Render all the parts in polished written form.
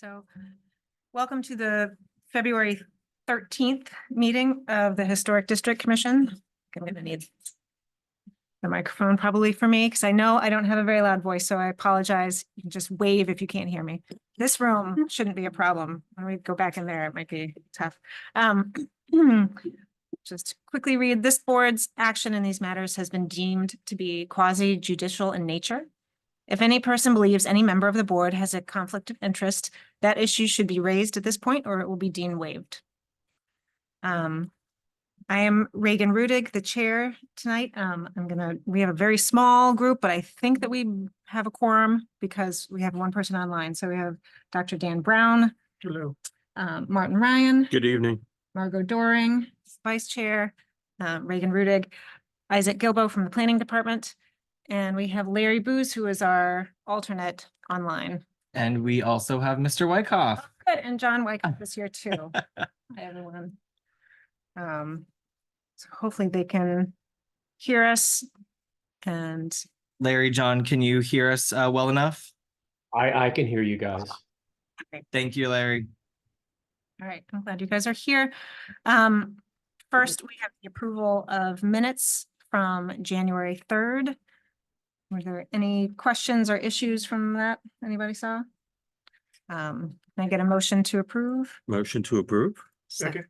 So welcome to the February 13th meeting of the Historic District Commission. I'm going to need the microphone probably for me because I know I don't have a very loud voice, so I apologize. You can just wave if you can't hear me. This room shouldn't be a problem. When we go back in there, it might be tough. Just quickly read, this board's action in these matters has been deemed to be quasi-judicial in nature. If any person believes any member of the board has a conflict of interest, that issue should be raised at this point or it will be deemed waived. I am Reagan Rudig, the chair tonight. We have a very small group, but I think that we have a quorum because we have one person online. So we have Dr. Dan Brown. Hello. Martin Ryan. Good evening. Margot Doring, vice chair, Reagan Rudig, Isaac Gilbo from the planning department. And we have Larry Booz, who is our alternate online. And we also have Mr. Wyckoff. Good, and John Wyckoff is here too. Hi, everyone. So hopefully they can hear us. And Larry, John, can you hear us well enough? I can hear you guys. Thank you, Larry. all right, I'm glad you guys are here. First, we have the approval of minutes from January 3rd. Were there any questions or issues from that anybody saw? Can I get a motion to approve? Motion to approve. Second.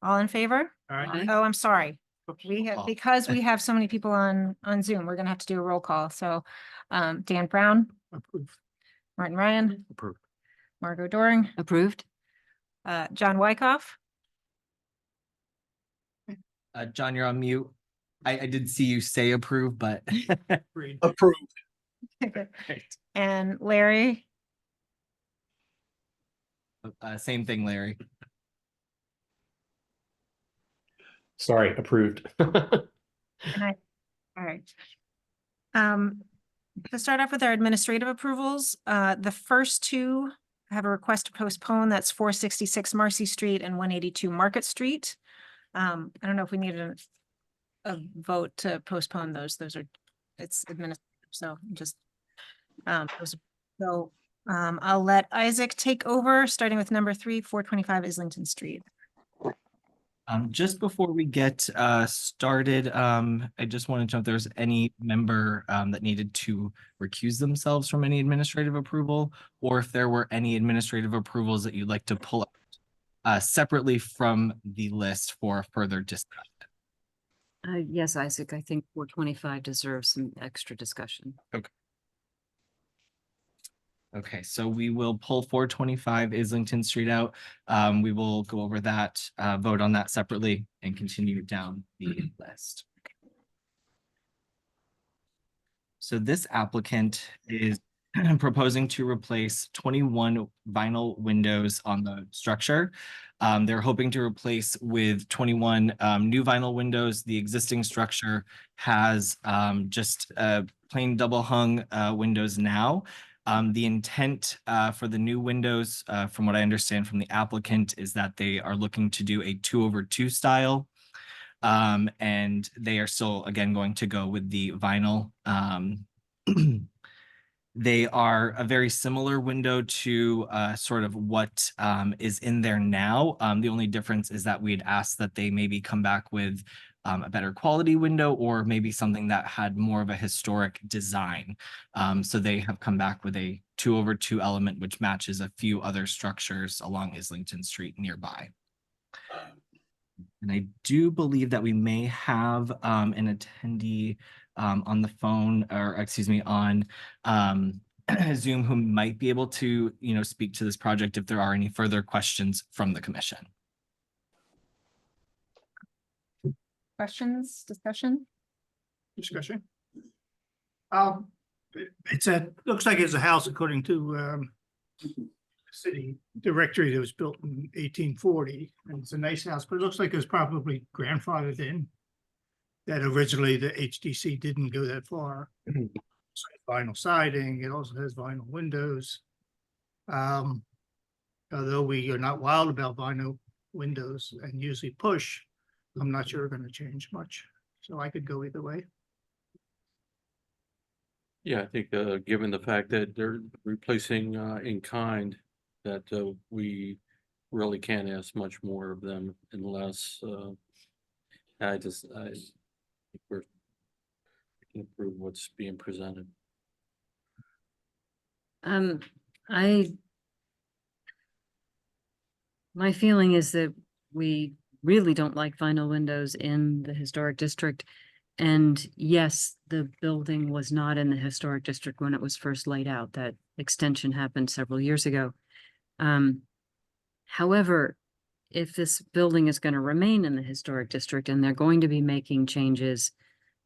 All in favor? All right. Oh, I'm sorry. We have, because we have so many people on Zoom, we're gonna have to do a roll call. So Dan Brown, Approved. Martin Ryan, Approved. Margot Doring, Approved. John Wyckoff. John, you're on mute. I did see you say approve, but Approved. And Larry. same thing, Larry. Sorry, approved. All right. To start off with our administrative approvals, the first two have a request to postpone. That's 466 Marcy Street and 182 Market Street. I don't know if we need a vote to postpone those. It's administrative, so just I'll let Isaac take over, starting with number 3, 425 Islington Street. Just before we get started, I just wanted to know if there's any member that needed to recuse themselves from any administrative approval, or if there were any administrative approvals that you'd like to pull out separately from the list for further discussion. Yes, Isaac, I think 425 deserves some extra discussion. Okay, so we will pull 425 Islington Street out. We will go over that, vote on that separately and continue down the list. So this applicant is proposing to replace 21 vinyl windows on the structure. They're hoping to replace with 21 new vinyl windows. The existing structure has just plain double hung windows now. The intent for the new windows, from what I understand from the applicant, is that they are looking to do a 2/2 style. And they are still, again, going to go with the vinyl. They are a very similar window to sort of what is in there now. The only difference is that we'd asked that they maybe come back with a better quality window, or maybe something that had more of a historic design. So they have come back with a 2/2 element, which matches a few other structures along Islington Street nearby. And I do believe that we may have an attendee on the phone, or excuse me, on Zoom, who might be able to, speak to this project if there are any further questions from the commission. Questions, discussion? Discussion. Looks like it's a house according to city directory that was built in 1840, and it's a nice house, but it looks like it's probably grandfathered in. That originally the HDC didn't go that far. So vinyl siding, it also has vinyl windows. Although we are not wild about vinyl windows and usually push, I'm not sure they're going to change much. So I could go either way. Yeah, I think given the fact that they're replacing in kind that we really can't ask much more of them unless I think we can approve what's being presented. My feeling is that we really don't like vinyl windows in the historic district. And yes, the building was not in the historic district when it was first laid out. That extension happened several years ago. However, if this building is going to remain in the historic district and they're going to be making changes,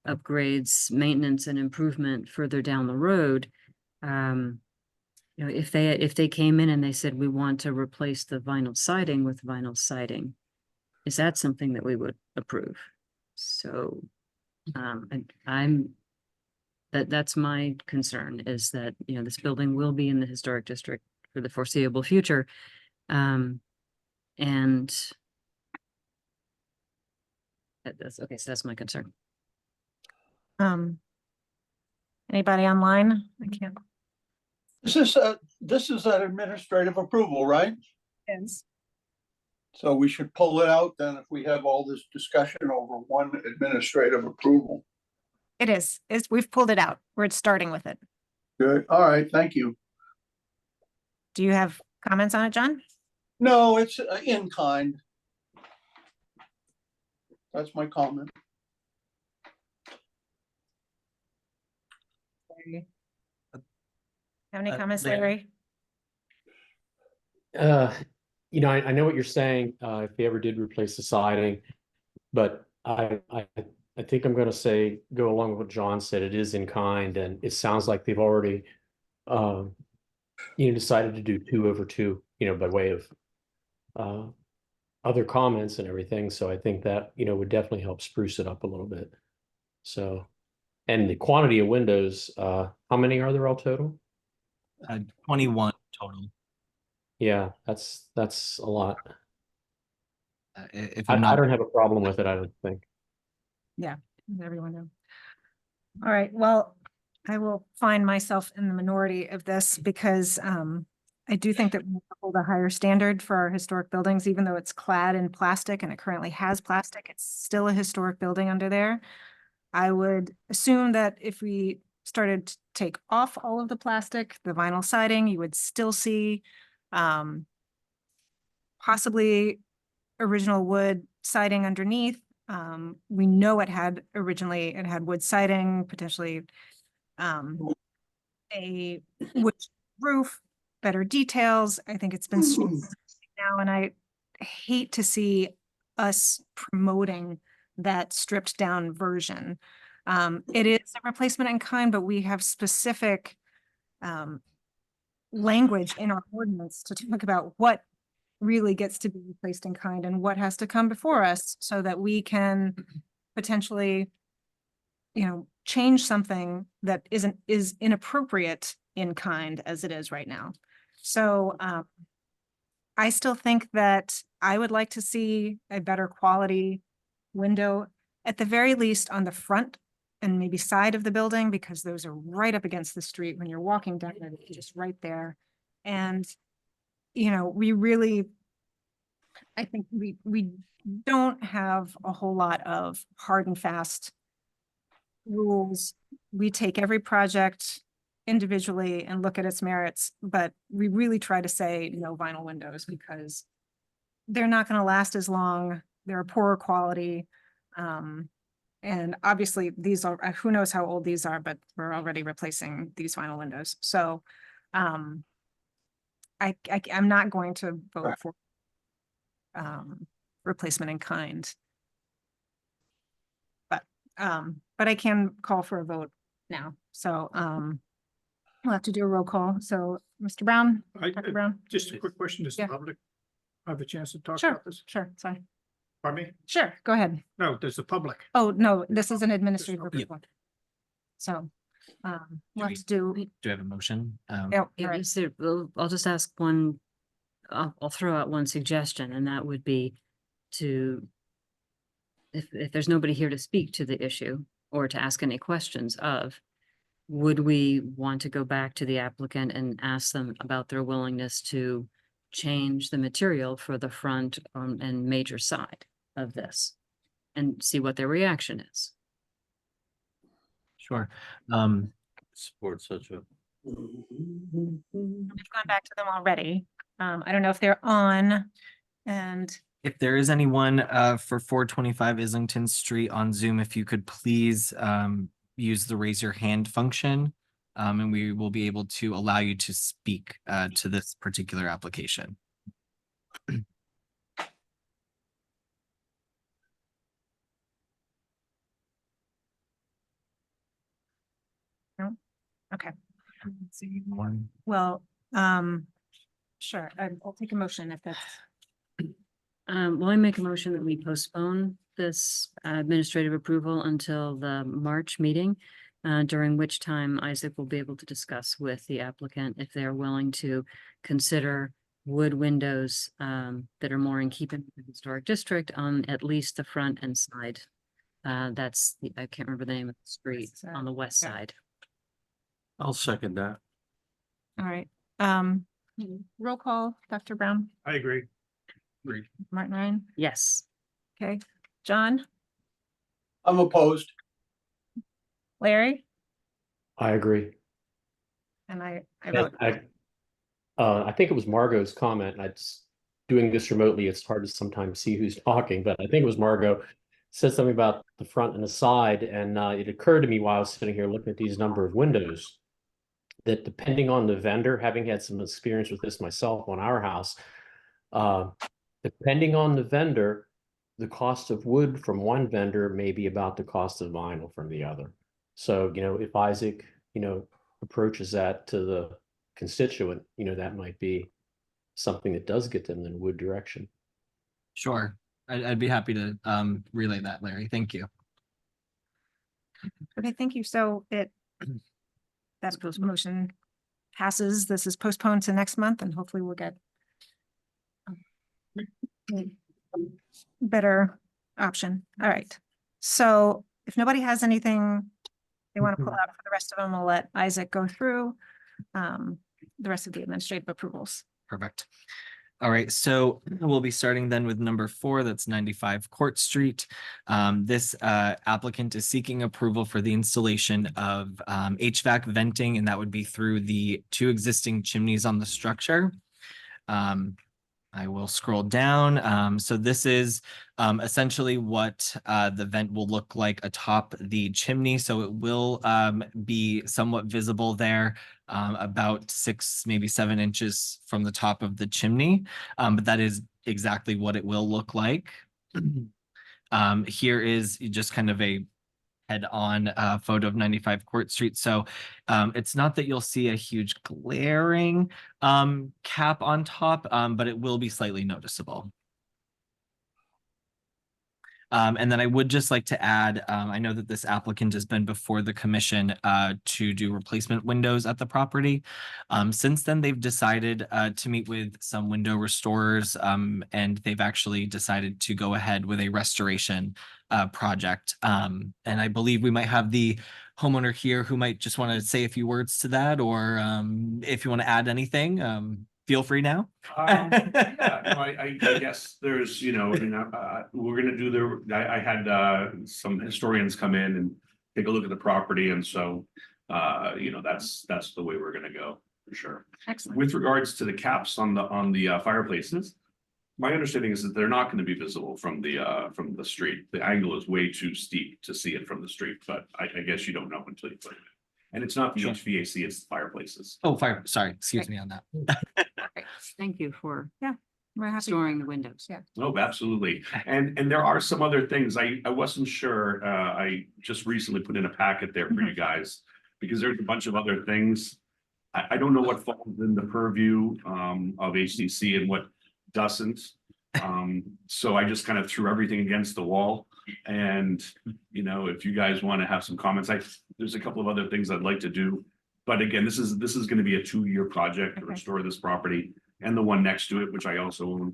upgrades, maintenance and improvement further down the road, you know, if they came in and they said, we want to replace the vinyl siding with vinyl siding, is that something that we would approve? So, that's my concern, is that, you know, this building will be in the historic district for the foreseeable future. And that's okay. So that's my concern. Anybody online? I can't. This is an administrative approval, right? So we should pull it out then if we have all this discussion over one administrative approval. It is. We've pulled it out. We're starting with it. Good, all right, thank you. Do you have comments on it, John? No, it's in kind. That's my comment. Have any comments, Larry? Larry? You know, I know what you're saying, if they ever did replace the siding, but I think I'm gonna say, go along with what John said, it is in kind, and it sounds like they've already, decided to do 2/2, by way of other comments and everything, so I think that, would definitely help spruce it up a little bit. So, and the quantity of windows, how many are there all total? 21 total. Yeah, that's a lot. If I I'm not, don't have a problem with it, I don't think. Yeah, everyone know. All right, well, I will find myself in the minority of this because I do think that we hold a higher standard for our historic buildings, even though it's clad in plastic and it currently has plastic, it's still a historic building under there. I would assume that if we started to take off all of the plastic, the vinyl siding, you would still see possibly original wood siding underneath. We know it had wood siding, potentially a wood roof, better details. I think it's been now, and I hate to see us promoting that stripped down version. It is a replacement in kind, but we have specific language in our ordinance to talk about what really gets to be replaced in kind and what has to come before us so that we can potentially, change something that is inappropriate in kind as it is right now. So I still think that I would like to see a better quality window, at the very least on the front and maybe side of the building, because those are right up against the street when you're walking down it, it's just right there. And, we really, I think we don't have a whole lot of hard and fast rules. We take every project individually and look at its merits, but we really try to say no vinyl windows because they're not going to last as long. They're poorer quality. And obviously these are, who knows how old these are, but we're already replacing these vinyl windows. So I'm not going to vote for replacement in kind. But I can call for a vote now. So we'll have to do a roll call. So Mr. Brown, Dr. Brown? Just a quick question, does the Yeah. public have a chance to talk Sure, about this? sure, sorry. Pardon me? Sure, go ahead. No, does the public? Oh, no, this is an administrative Okay. report. So we'll have we- to do. do I have a motion? Yeah, all Yeah, right. is there, I'll just ask one, I'll throw out one suggestion, and that would be to, if there's nobody here to speak to the issue or to ask any questions of, would we want to go back to the applicant and ask them about their willingness to change the material for the front and major side of this and see what their reaction is. Sure. Support such a. We've gone back to them already. I don't know if they're on and If there is anyone for 425 Islington Street on Zoom, if you could please use the raise your hand function. And we will be able to allow you to speak to this particular application. okay, Let's see, one. well, sure, I'll take a motion if that's, Well, I make a motion that we postpone this administrative approval until the March meeting, during which time Isaac will be able to discuss with the applicant if they're willing to consider wood windows that are more in keeping with the historic district on at least the front and side. That's the, I can't remember the name of the street West side. on the west Yeah. side. I'll second that. all right. Roll call, Dr. Brown, I agree. Martin Ryan, Yes. okay, John, I'm opposed. Larry, I agree. and I And vote. I think it was Margot's comment, and doing this remotely, it's hard to sometimes see who's talking, but I think it was Margot said something about the front and the side, and it occurred to me while I was sitting here looking at these number of windows, that depending on the vendor, having had some experience with this myself on our house, depending on the vendor, the cost of wood from one vendor may be about the cost of vinyl from the other. So, if Isaac, approaches that to the constituent, that might be something that does get them in wood direction. Sure. I'd be happy to relay that, Larry. Thank you. Okay, thank you. So that motion passes. This is postponed to next month and hopefully we'll get a better option. All right. So if nobody has anything they want to pull out for the rest of them, we'll let Isaac go through the rest of the administrative approvals. Perfect. All right, so we'll be starting then with number 4, that's 95 Court Street. This applicant is seeking approval for the installation of HVAC venting, and that would be through the 2 existing chimneys on the structure. I will scroll down. So this is essentially what the vent will look like atop the chimney. So it will be somewhat visible there, about 6, maybe 7 inches from the top of the chimney. But that is exactly what it will look like. Here is just kind of a head-on photo of 95 Court Street. So it's not that you'll see a huge glaring cap on top, but it will be slightly noticeable. And then I would just like to add, I know that this applicant has been before the commission to do replacement windows at the property. Since then, they've decided to meet with some window restorers, and they've actually decided to go ahead with a restoration project. And I believe we might have the homeowner here who might just want to say a few words to that, or if you want to add anything, feel free now. Yeah, no, I guess there's, we're gonna do I had some historians come in and take a look at the property, and so that's the way we're gonna go, for sure. Excellent. With regards to the caps on the fireplaces, my understanding is that they're not gonna be visible from the street. The angle is way too steep to see it from the street, but I guess you don't know until you put it in. And it's not the Sure. HVAC, it's the fireplaces. Oh, sorry, excuse me on that. Thank you for We're happy. restoring the windows. Yeah. Oh, absolutely. And there are some other things. I wasn't sure. I just recently put in a packet there for you guys because there's a bunch of other things. I don't know what falls in the purview of HCC and what doesn't. So I just kind of threw everything against the wall. And, if you guys want to have some comments, there's a couple of other things I'd like to do. But again, this is going to be a 2-year project to Okay. restore this property and the one next to it, which I also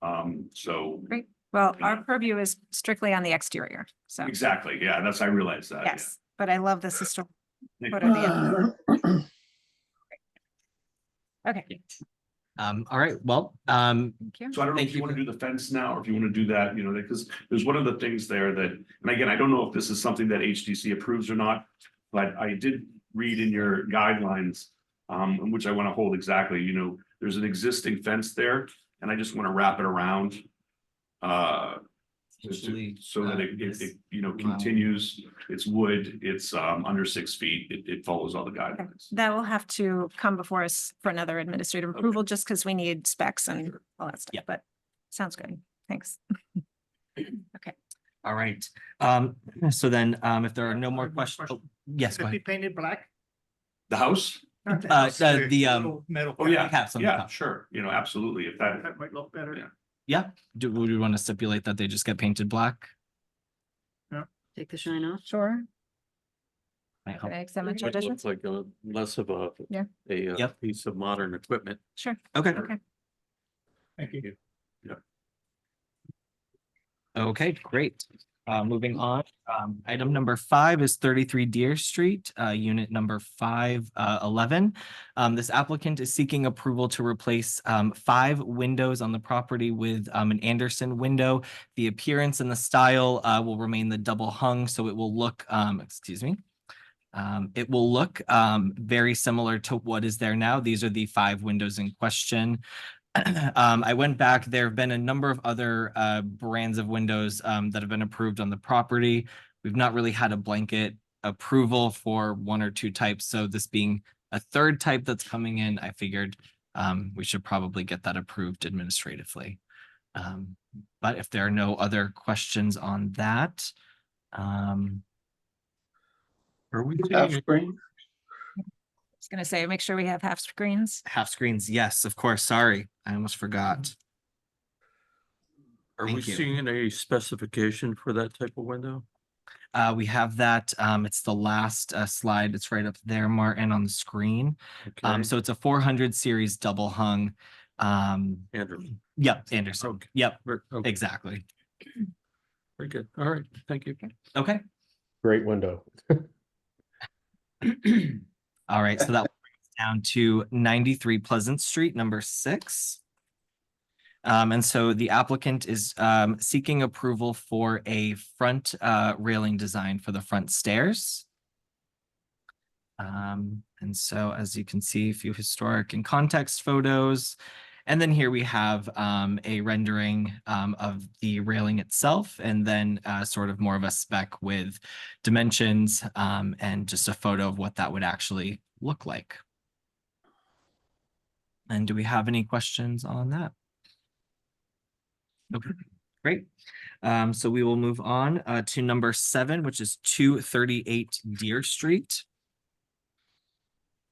own. So Great. Well, our purview is strictly on the exterior. So, exactly, yeah, I realized that. yeah. yes, but I love this historic Thank photo. you. of the- Okay. All right, well, Thank you. So I don't know Thank if you you want to for- do the fence now, or if you want to do that, you know, because there's one of the things there that, and again, I don't know if this is something that HDC approves or not. But I did read in your guidelines, which I want to hold exactly, you know, there's an existing fence there, and I just want to wrap it around. Just to- Usually, so that yes. you know, continues, it's wood, it's under 6 feet, it follows all the guidelines. That will have to come before us for another administrative approval, just because we need specs and all that stuff, Yeah. but sounds good. Thanks. All right. So then, if there are no more One more questions, question. yes, go Could be ahead. painted black? The house? Not the Uh, house, the- the, little metal. Oh, yeah, Caps on the yeah, top. sure, you know, absolutely, if that, That might look better. Yeah. Yeah, would we want to stipulate that they just get painted black? Take the shine off. Sure. Might Can help. I accept my It tradition? looks like a less of a. Yeah. Yep. Piece of modern equipment. Sure. Okay, Okay. Thank you. okay, great. Moving on, item number 5 is 33 Deer Street, unit number 511. This applicant is seeking approval to replace 5 windows on the property with an Anderson window. The appearance and the style will remain the double hung, so it will look, excuse me. It will look very similar to what is there now. These are the 5 windows in question. I went back, there have been a number of other brands of windows that have been approved on the property. We've not really had a blanket approval for 1 or 2 types, so this being a 3rd type that's coming in, I figured we should probably get that approved administratively. But if there are no other questions on that, Are we Half seeing, screen? I was gonna say, make sure we have half screens. half screens, yes, of course, sorry, I almost forgot. are we Thank you. seeing a specification for that type of window? We have that, it's the last slide, it's right up there, Martin, on the screen. Okay, So it's a 400 series double hung. Andrew. Yep, Anderson, Okay. yep, Okay, exactly. very good. All right, thank you. Okay, Great window. all right, so that brings us down to 93 Pleasant Street, number 6. And so the applicant is seeking approval for a front railing design for the front stairs. And so as you can see, a few historic and context photos. And then here we have a rendering of the railing itself, and then sort of more of a spec with dimensions and just a photo of what that would actually look like. And do we have any questions on that? Okay, great. So we will move on to number 7, which is 238 Deer Street.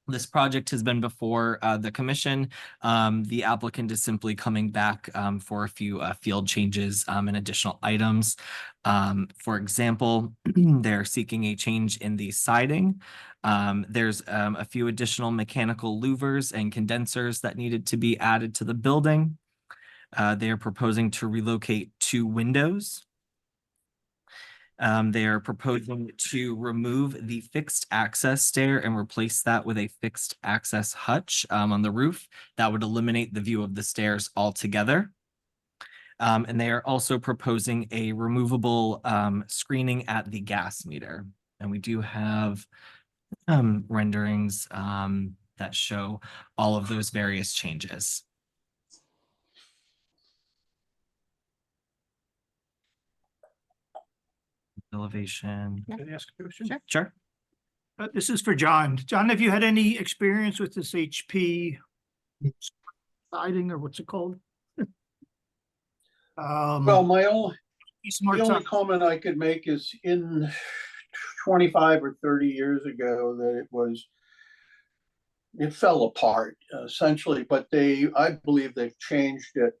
This project has been before the commission. The applicant is simply coming back for a few field changes and additional items. For example, they're seeking a change in the siding. There's a few additional mechanical louvers and condensers that needed to be added to the building. They are proposing to relocate 2 windows. They are proposing to remove the fixed access stair and replace that with a fixed access hutch on the roof. That would eliminate the view of the stairs altogether. And they are also proposing a removable screening at the gas meter. And we do have renderings that show all of those various changes. Elevation. Can I ask a question? Sure. This is for John. John, have you had any experience with this HP siding, or what's it called? Well, Um, the only comment I could make is in 25 or 30 years ago that it fell apart essentially, but I believe they've changed it.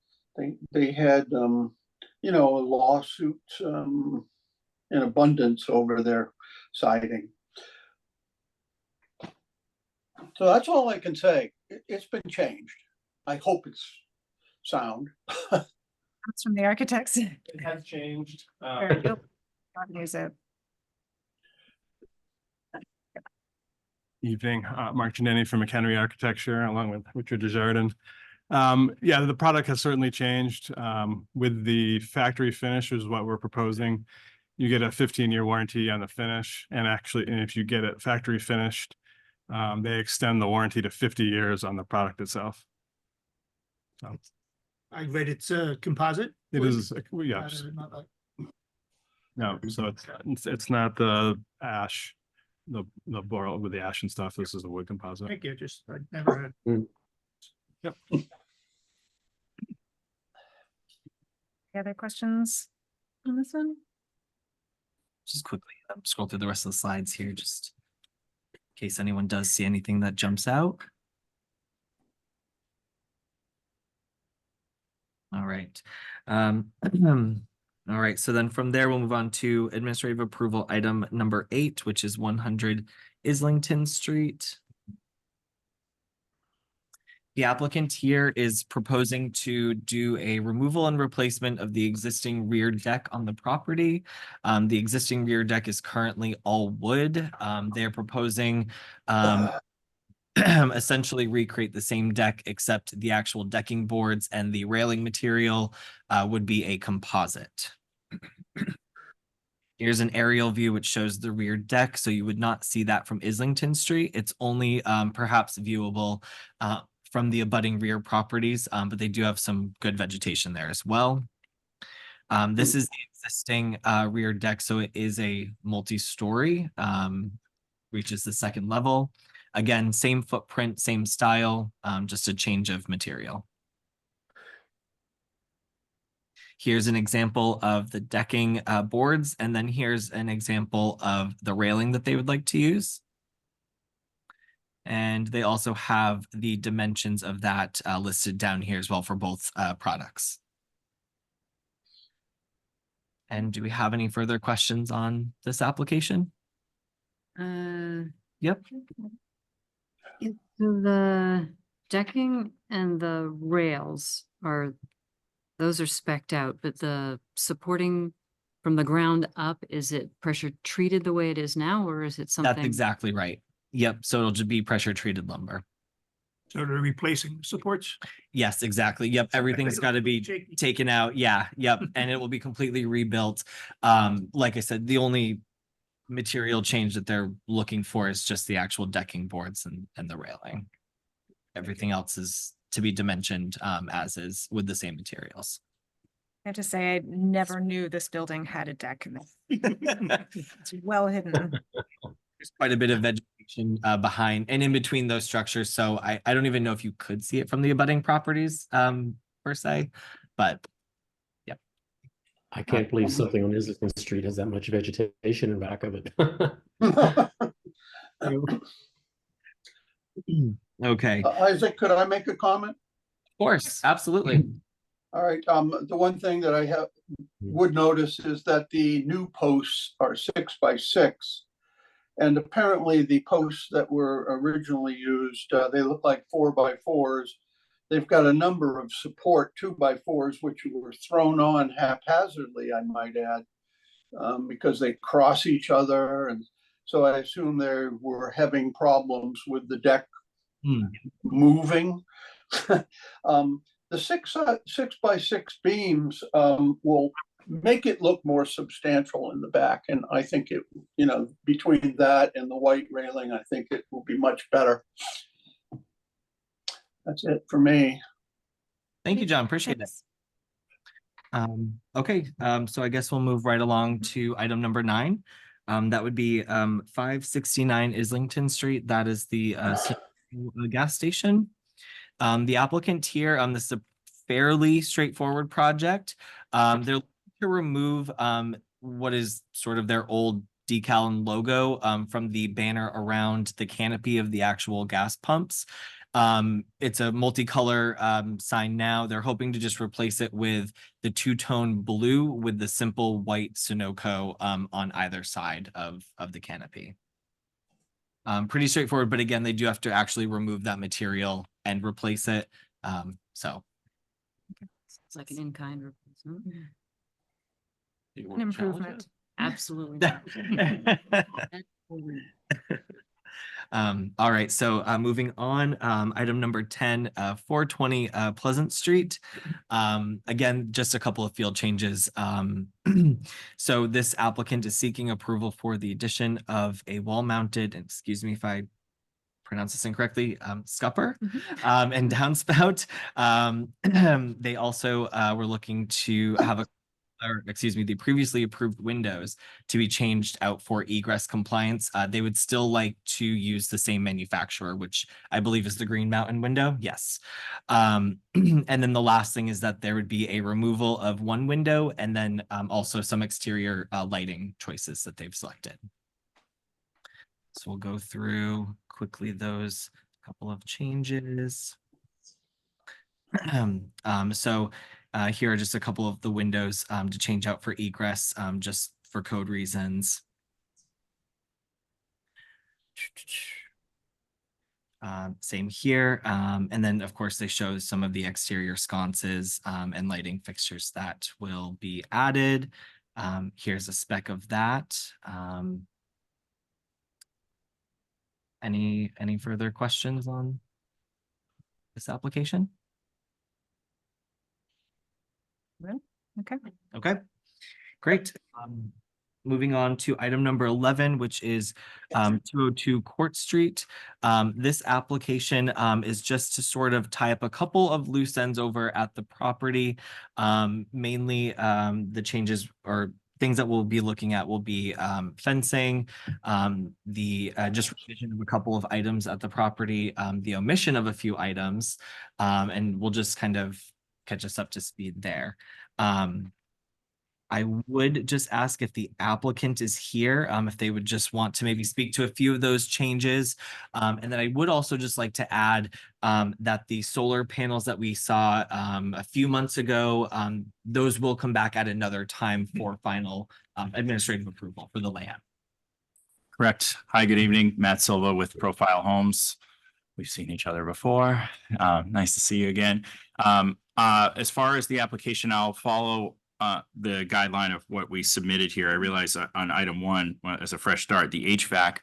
They had, you know, lawsuits in abundance over their siding. So that's all I can say. It's been changed. I hope it's sound. That's from the architects. It has changed. Or you'll- Use it. Evening, Mark Giannini from McHenry Architecture, along with Richard Desjardins. Yeah, the product has certainly changed. With the factory finish is what we're proposing. You get a 15-year warranty on the finish, and actually, and if you get it factory finished, they extend the warranty to 50 years on the product itself. So I read it's a composite. it wood, is, yes, not like- no, so it's not the ash, the boral with the ash and stuff. This is a wood composite. Thank you, just, I never had. Yep. Any other questions on this one? Just quickly scroll through the rest of the slides here, just in case anyone does see anything that jumps out. All right. All right, so then from there, we'll move on to administrative approval item number 8, which is 100 Islington Street. The applicant here is proposing to do a removal and replacement of the existing rear deck on the property. The existing rear deck is currently all wood. They are proposing essentially recreate the same deck, except the actual decking boards and the railing material would be a composite. Here's an aerial view which shows the rear deck, so you would not see that from Islington Street. It's only perhaps viewable from the abutting rear properties, but they do have some good vegetation there as well. This is the existing rear deck, so it is a multi-story, reaches the second level. Again, same footprint, same style, just a change of material. Here's an example of the decking boards, and then here's an example of the railing that they would like to use. And they also have the dimensions of that listed down here as well for both products. And do we have any further questions on this application? Yep. So the decking and the rails those are spec'd out, but the supporting from the ground up, is it pressure treated the way it is now, or is it something? That's exactly right. Yep, so it'll just be pressure treated lumber. So they're replacing supports. Yes, exactly. Yep, everything's got to be Shaky. taken out. Yeah, yep, and it will be completely rebuilt. Like I said, the only material change that they're looking for is just the actual decking boards and the railing. Everything else is to be dimensioned as is with the same materials. I have to say, I never knew this building had a deck. It's well hidden. There's quite a bit of vegetation behind and in between those structures, so I don't even know if you could see it from the abutting properties per se, but I can't believe something on Islington Street has that much vegetation in back of it. okay. Isaac, could I make a comment? Of course, absolutely. All right, the one thing that I would notice is that the new posts are 6 by 6. And apparently the posts that were originally used, they look like 4 by 4s. They've got a number of support 2 by 4s, which were thrown on haphazardly, I might add, because they cross each other. And so I assume they were having problems with the deck moving. The 6 by 6 beams will make it look more substantial in the back. And I think it, between that and the white railing, I think it will be much better. That's it for me. Thank you, John. Appreciate it. Okay, so I guess we'll move right along to item number 9. That would be 569 Islington Street. That is the gas station. The applicant here on this is a fairly straightforward project. They're looking to remove what is sort of their old decal and logo from the banner around the canopy of the actual gas pumps. It's a multicolor sign now. They're hoping to just replace it with the two-tone blue with the simple white Sunoco on either side of the canopy. Pretty straightforward, but again, they do have to actually remove that material and replace it. So It's like an in-kind replacement. An improvement. Absolutely. All right, so moving on, item number 10, 420 Pleasant Street. Again, just a couple of field changes. So this applicant is seeking approval for the addition of a wall-mounted, excuse me if I pronounce this incorrectly, scupper and downspout. They also were looking to have the previously approved windows to be changed out for egress compliance. They would still like to use the same manufacturer, which I believe is the Green Mountain window. Yes. And then the last thing is that there would be a removal of one window and then also some exterior lighting choices that they've selected. So we'll go through quickly those couple of changes. Here are just a couple of the windows to change out for egress, just for code reasons. Same here. And then, of course, they show some of the exterior sconces and lighting fixtures that will be added. Here's a spec of that. Any further questions on this application? Okay. Okay, great. Moving on to item number 11, which is 202 Court Street. This application is just to sort of tie up a couple of loose ends over at the property. Mainly the changes or things that we'll be looking at will be fencing, the just revision of a couple of items at the property, the omission of a few items, and we'll just kind of catch us up to speed there. I would just ask if the applicant is here, if they would just want to maybe speak to a few of those changes. And then I would also just like to add that the solar panels that we saw a few months ago, those will come back at another time for final administrative approval for the layout. Correct. Hi, good evening. Matt Silva with Profile Homes. We've seen each other before. Nice to see you again. As far as the application, I'll follow the guideline of what we submitted here. I realize on item 1, as a fresh start, the HVAC,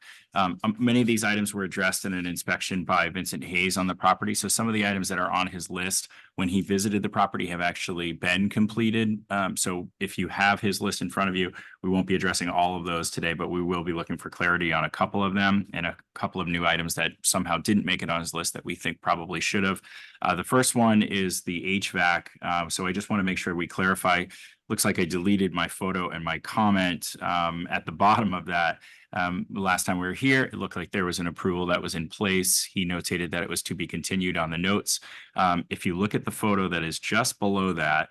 many of these items were addressed in an inspection by Vincent Hayes on the property. So some of the items that are on his list when he visited the property have actually been completed. So if you have his list in front of you, we won't be addressing all of those today, but we will be looking for clarity on a couple of them and a couple of new items that somehow didn't make it on his list that we think probably should have. The first one is the HVAC. So I just want to make sure we clarify. Looks like I deleted my photo and my comment at the bottom of that. The last time we were here, it looked like there was an approval that was in place. He notated that it was to be continued on the notes. If you look at the photo that is just below that,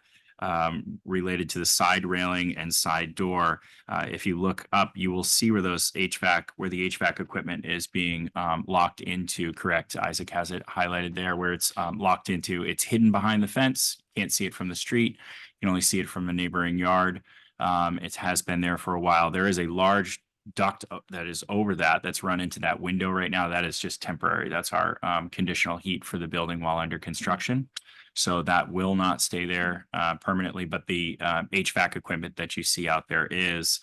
related to the side railing and side door, if you look up, you will see where those where the HVAC equipment is being locked into. Correct. Isaac has it highlighted there where it's locked into. It's hidden behind the fence. Can't see it from the street. You can only see it from a neighboring yard. It has been there for a while. There is a large duct that is over that's run into that window right now. That is just temporary. That's our conditional heat for the building while under construction. So that will not stay there permanently, but the HVAC equipment that you see out there is.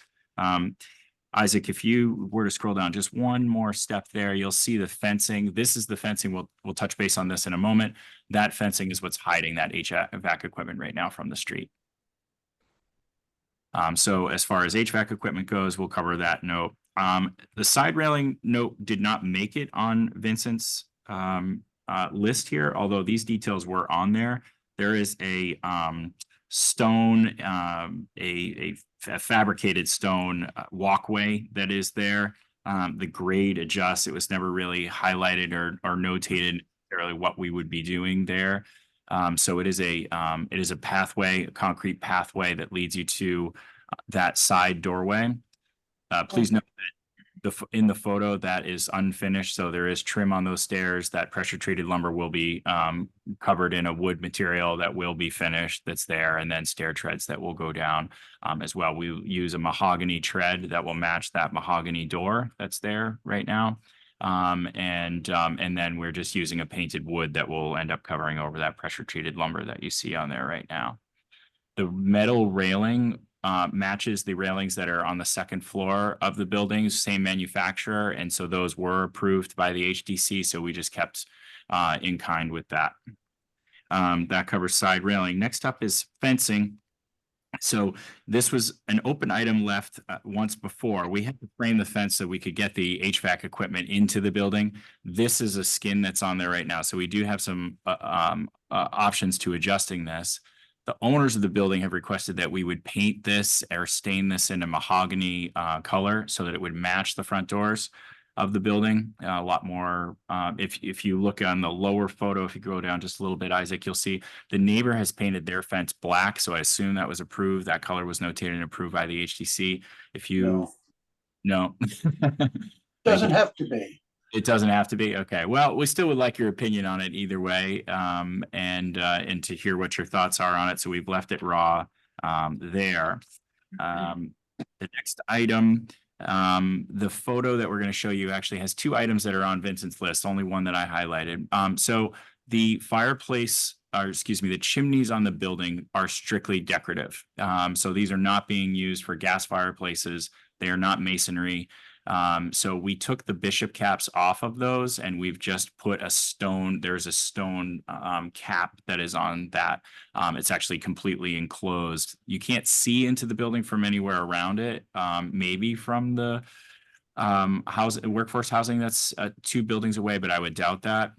Isaac, if you were to scroll down just one more step there, you'll see the fencing. This is the fencing. We'll touch base on this in a moment. That fencing is what's hiding that HVAC equipment right now from the street. So as far as HVAC equipment goes, we'll cover that note. The side railing note did not make it on Vincent's list here, although these details were on there. There is a stone, a fabricated stone walkway that is there. The grade adjusts. It was never really highlighted or notated necessarily what we would be doing there. So it is a pathway, a concrete pathway that leads you to that side doorway. Please note that in the photo that is unfinished, so there is trim on those stairs. That pressure treated lumber will be covered in a wood material that will be finished that's there, and then stair treads that will go down as well. We use a mahogany tread that will match that mahogany door that's there right now. And then we're just using a painted wood that will end up covering over that pressure treated lumber that you see on there right now. The metal railing matches the railings that are on the second floor of the buildings, same manufacturer, and so those were approved by the HDC, so we just kept in kind with that. That covers side railing. Next up is fencing. So this was an open item left once before. We had to frame the fence so we could get the HVAC equipment into the building. This is a skin that's on there right now. So we do have some options to adjusting this. The owners of the building have requested that we would paint this or stain this in a mahogany color so that it would match the front doors of the building. A lot more, if you look on the lower photo, if you go down just a little bit, Isaac, you'll see the neighbor has painted their fence black. So I assume that was approved. That color was notated and approved by the HTC. If you, no. Doesn't have to be. It doesn't have to be. Okay. Well, we still would like your opinion on it either way. And to hear what your thoughts are on it. So we've left it raw there. The next item, the photo that we're going to show you actually has two items that are on Vincent's list, only one that I highlighted. So the fireplace, or excuse me, the chimneys on the building are strictly decorative. So these are not being used for gas fireplaces. They are not masonry. So we took the bishop caps off of those and we've just put a stone, there's a stone cap that is on that. It's actually completely enclosed. You can't see into the building from anywhere around it. Maybe from the workforce housing that's 2 buildings away, but I would doubt that.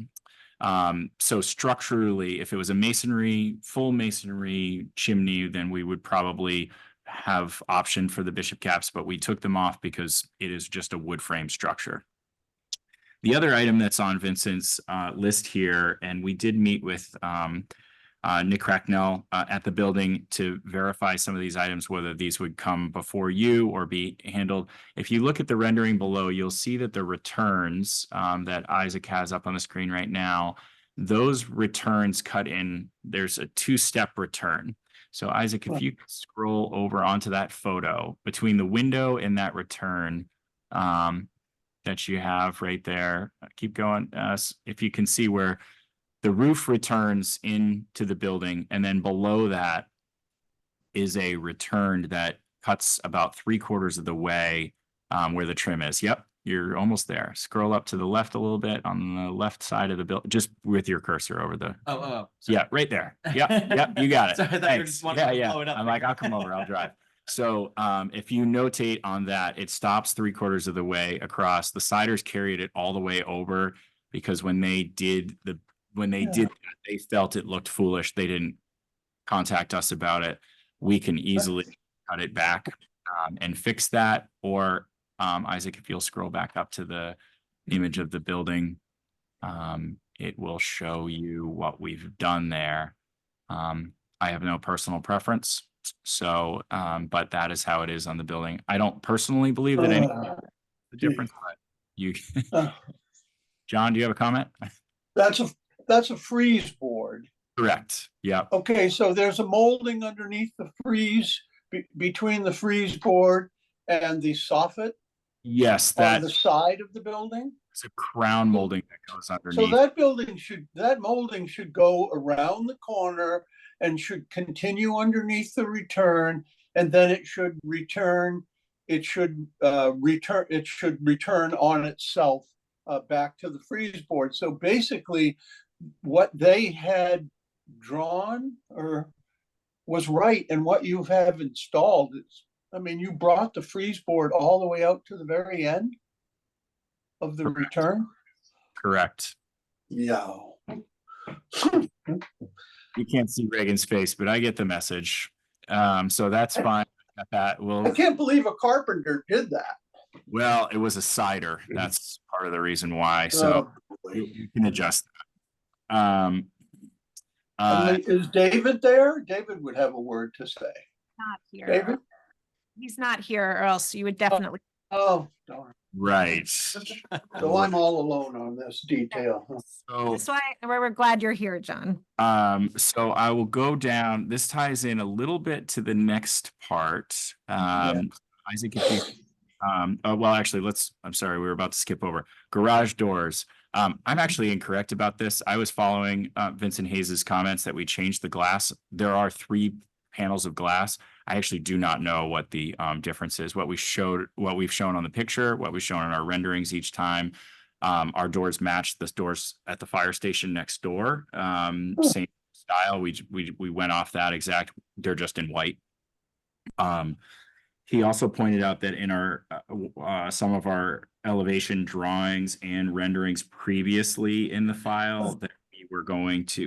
So structurally, if it was a full masonry chimney, then we would probably have option for the bishop caps, but we took them off because it is just a wood frame structure. The other item that's on Vincent's list here, and we did meet with Nick Cracknell at the building to verify some of these items, whether these would come before you or be handled. If you look at the rendering below, you'll see that the returns that Isaac has up on the screen right now, those returns cut in, there's a 2-step return. So Isaac, if you scroll over onto that photo between the window and that return that you have right there, keep going. If you can see where the roof returns into the building, and then below that is a return that cuts about 3/4 of the way where the trim is. Yep, you're almost there. Scroll up to the left a little bit on the left side of the building, just with your cursor over the. Oh. Yeah, right there. Yep, you got it. Sorry, I thought you were just Thanks. wanting to Yeah. blow it up. I'm like, I'll come over, I'll drive. So if you notate on that, it stops 3/4 of the way across. The siders carried it all the way over because when they did that, they felt it looked foolish. They didn't contact us about it. We can easily cut it back and fix that. Or Isaac, if you'll scroll back up to the image of the building, it will show you what we've done there. I have no personal preference. So, but that is how it is on the building. I don't personally believe that any the difference, but you, John, do you have a comment? That's a freeze board. Correct. Yeah. Okay, so there's a molding underneath the freeze, between the freeze board and the soffit Yes, on the side of the building. It's a crown molding that goes So underneath. that molding should go around the corner and should continue underneath the return, and then it should return. It should return on itself back to the freeze board. So basically, what they had drawn or was right, and what you have installed is, I mean, you brought the freeze board all the way out to the very end of the return. Correct. Yeah. You can't see Reagan's face, but I get the message. So that's fine. Got that. I Well, can't believe a carpenter did that. well, it was a cider. That's part of the reason why. So Oh, you can adjust that. Is David there? David would have a word to say. Not here. David? He's not here, or else you would definitely. Oh, darn. Right. So I'm all alone on this detail. So That's why we're glad you're here, John. so I will go down. This ties in a little bit to the next part. Isaac, if you well, actually, I'm sorry, we were about to skip over garage doors. I'm actually incorrect about this. I was following Vincent Hayes's comments that we changed the glass. There are 3 panels of glass. I actually do not know what the difference is. What we've shown on the picture, what we've shown in our renderings each time. Our doors match the doors at the fire station next door. Same style. We went off that exact. They're just in white. He also pointed out that in our some of our elevation drawings and renderings previously in the file that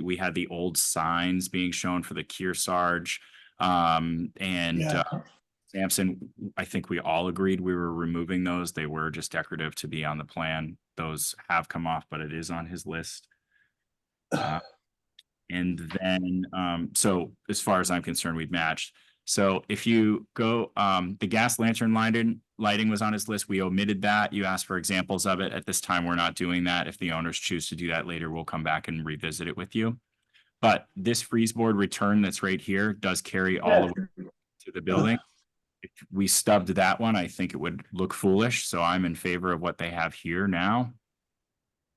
we had the old signs being shown for the Kearsarge Sampson. I think we all agreed we were removing those. They were just decorative to be on the plan. Those have come off, but it is on his list. And then, so as far as I'm concerned, we've matched. So if you go, the gas lantern lighting was on his list. We omitted that. You asked for examples of it. At this time, we're not doing that. If the owners choose to do that later, we'll come back and revisit it with you. But this freezeboard return that's right here does carry all the way to the building. If we stubbed that one, I think it would look foolish. So I'm in favor of what they have here now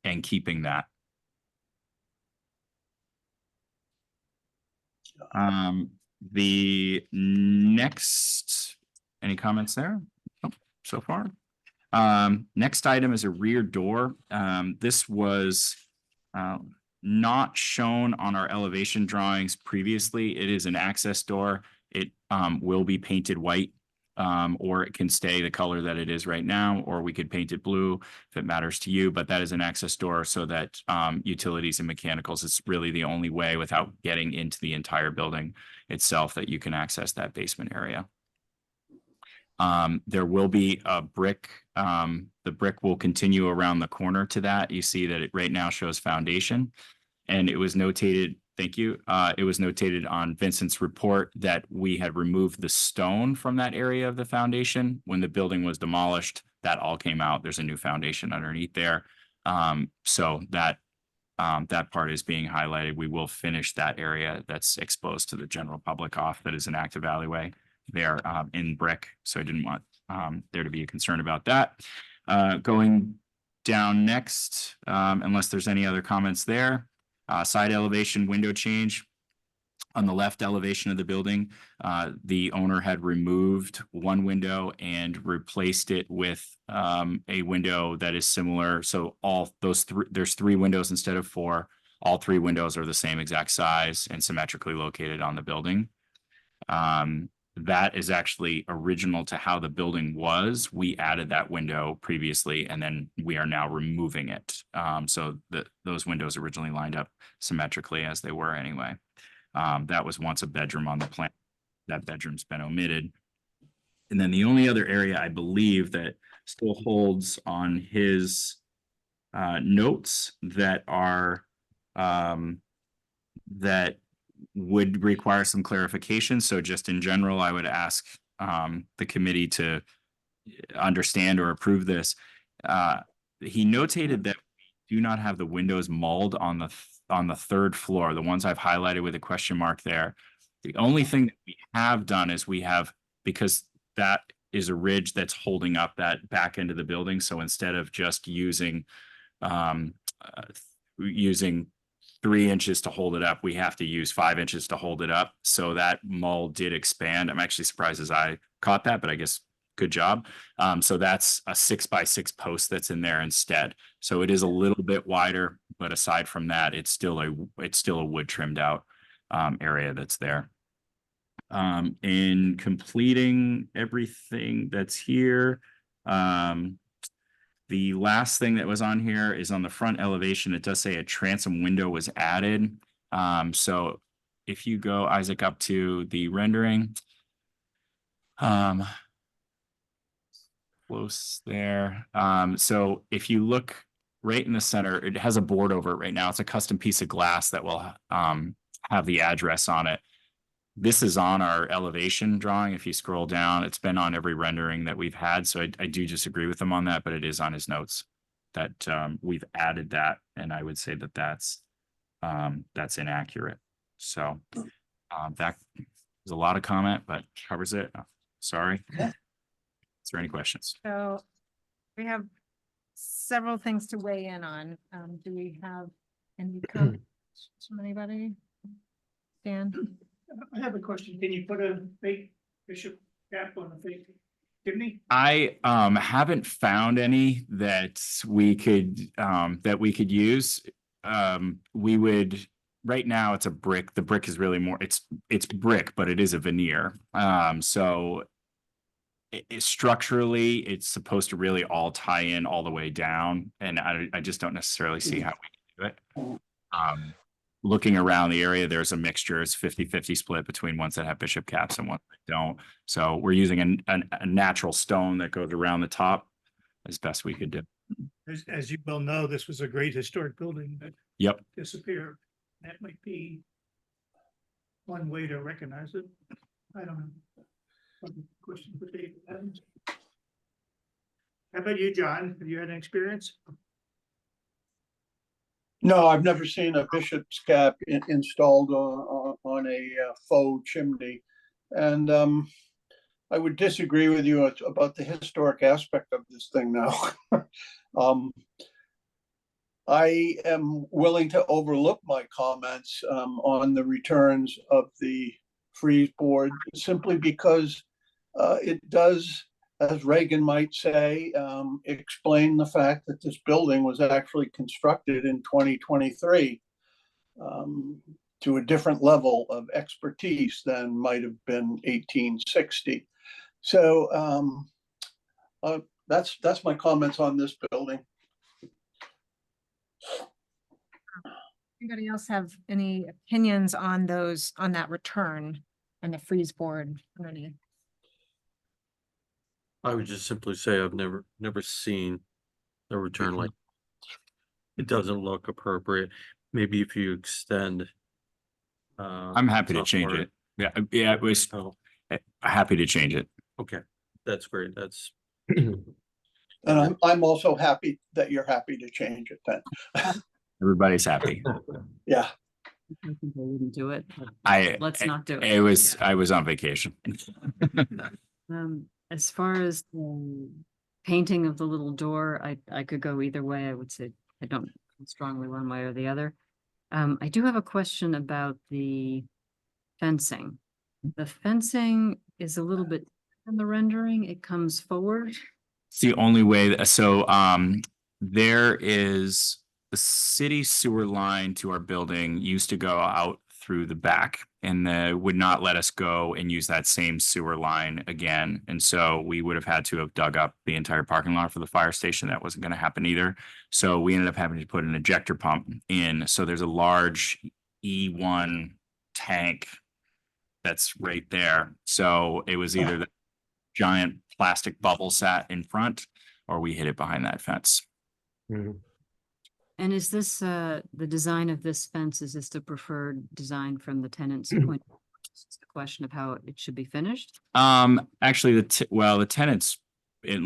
and keeping that. The next, any comments there? Oh, so far? Next item is a rear door. This was not shown on our elevation drawings previously. It is an access door. It will be painted white, or it can stay the color that it is right now, or we could paint it blue if it matters to you, but that is an access door so that utilities and mechanicals, it's really the only way without getting into the entire building itself that you can access that basement area. There will be a brick. The brick will continue around the corner to that. You see that it right now shows foundation, and it was notated. Thank you. It was notated on Vincent's report that we had removed the stone from that area of the foundation. When the building was demolished, that all came out. There's a new foundation underneath there. So that part is being highlighted. We will finish that area that's exposed to the general public off. That is an active alleyway there in brick. So I didn't want there to be a concern about that. Going down next, unless there's any other comments there. Side elevation window change. On the left elevation of the building, the owner had removed one window and replaced it with a window that is similar. So all those there's 3 windows instead of 4. All 3 windows are the same exact size and symmetrically located on the building. That is actually original to how the building was. We added that window previously, and then we are now removing it. So those windows originally lined up symmetrically as they were anyway. That was once a bedroom on the plan. That bedroom's been omitted. And then the only other area I believe that still holds on his notes that are that would require some clarification. So just in general, I would ask the committee to understand or approve this. He notated that we do not have the windows mulled on the 3rd floor, the ones I've highlighted with a question mark there. The only thing that we have done is we have, because that is a ridge that's holding up that back end of the building. So instead of just using 3 inches to hold it up, we have to use 5 inches to hold it up. So that mull did expand. I'm actually surprised as I caught that, but I guess good job. So that's a 6x6 post that's in there instead. So it is a little bit wider, but aside from that, it's still a wood trimmed out area that's there. In completing everything that's here, the last thing that was on here is on the front elevation. It does say a transom window was added. So if you go, Isaac, up to the rendering, close there. So if you look right in the center, it has a board over it right now. It's a custom piece of glass that will have the address on it. This is on our elevation drawing. If you scroll down, it's been on every rendering that we've had. So I do disagree with him on that, but it is on his notes that we've added that. And I would say that that's inaccurate. So that is a lot of comment, but covers it. Sorry. Is there any questions? So we have several things to weigh in on. Do we have any comments from anybody? Dan? I have a question. Can you put a fake bishop cap on a fake chimney? I haven't found any that we could use. We would, right now it's a brick. The brick is really more, it's brick, but it is a veneer. So structurally, it's supposed to really all tie in all the way down, and I just don't necessarily see how we can do it. Looking around the area, there's a mixture. It's 50-50 split between ones that have bishop caps and ones that don't. So we're using a natural stone that goes around the top as best we could do. As you well know, this was a great historic building that Yep. disappeared. That might be one way to recognize it. I don't know. Question for David Adams. How about you, John? Have you had an experience? No, I've never seen a bishop's cap installed on a faux chimney. And I would disagree with you about the historic aspect of this thing now. I am willing to overlook my comments on the returns of the frieze board simply because it does, as Reagan might say, explain the fact that this building was actually constructed in 2023 to a different level of expertise than might have been 1860. So that's my comments on this building. Anybody else have any opinions on those, on that return and the freeze board? Or any? I would just simply say I've never seen a return like. It doesn't look appropriate. Maybe if you extend. I'm happy to top change part. it. Yeah, it was Oh, happy to change it. okay, that's great. That's. And I'm also happy that you're happy to change it then. Everybody's happy. Yeah. I think I wouldn't do it. but I Let's not do it. I was on vacation. As far as the painting of the little door, I could go either way. I would say I don't feel strongly one way or the other. I do have a question about the fencing. The fencing is a little bit in the rendering. It comes forward. It's the only way. There is the city sewer line to our building used to go out through the back and would not let us go and use that same sewer line again. And so we would have had to have dug up the entire parking lot for the fire station. That wasn't going to happen either. So we ended up having to put an ejector pump in. So there's a large E1 tank that's right there. So it was either the giant plastic bubble sat in front or we hid it behind that fence. Mhm. And is this, the design of this fence, is this the preferred design from the tenant's point? It's the question of how it should be finished. Actually, the tenants they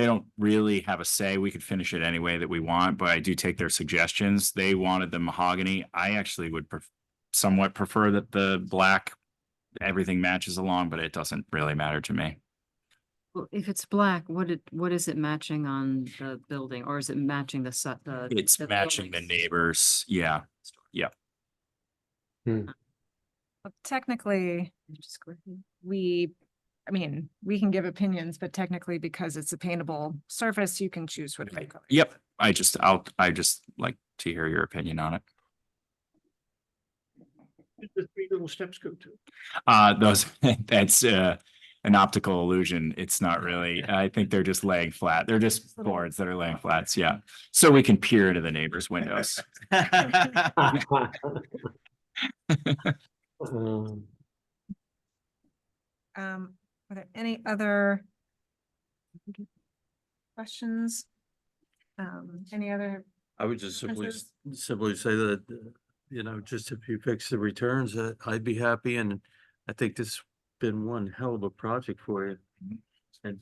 don't really have a say. We could finish it any way that we want, but I do take their suggestions. They wanted the mahogany. I actually would somewhat prefer that the black, everything matches along, but it doesn't really matter to me. Well, if it's black, what is it matching on the building, or is it matching the? It's the matching the buildings? neighbors. Yeah. Well, technically, we can give opinions, but technically because it's a paintable surface, you can choose whatever color. Yep. I just like to hear your opinion on it. The three little steps go to. That's an optical illusion. It's not really, I think they're just laying flat. They're just boards that are laying flats. Yeah. So we can peer into the neighbors' windows. Are there any other questions? Any other? I would just simply Differences? say that, just if you fix the returns, I'd be happy, and I think this has been one hell of a project for you. And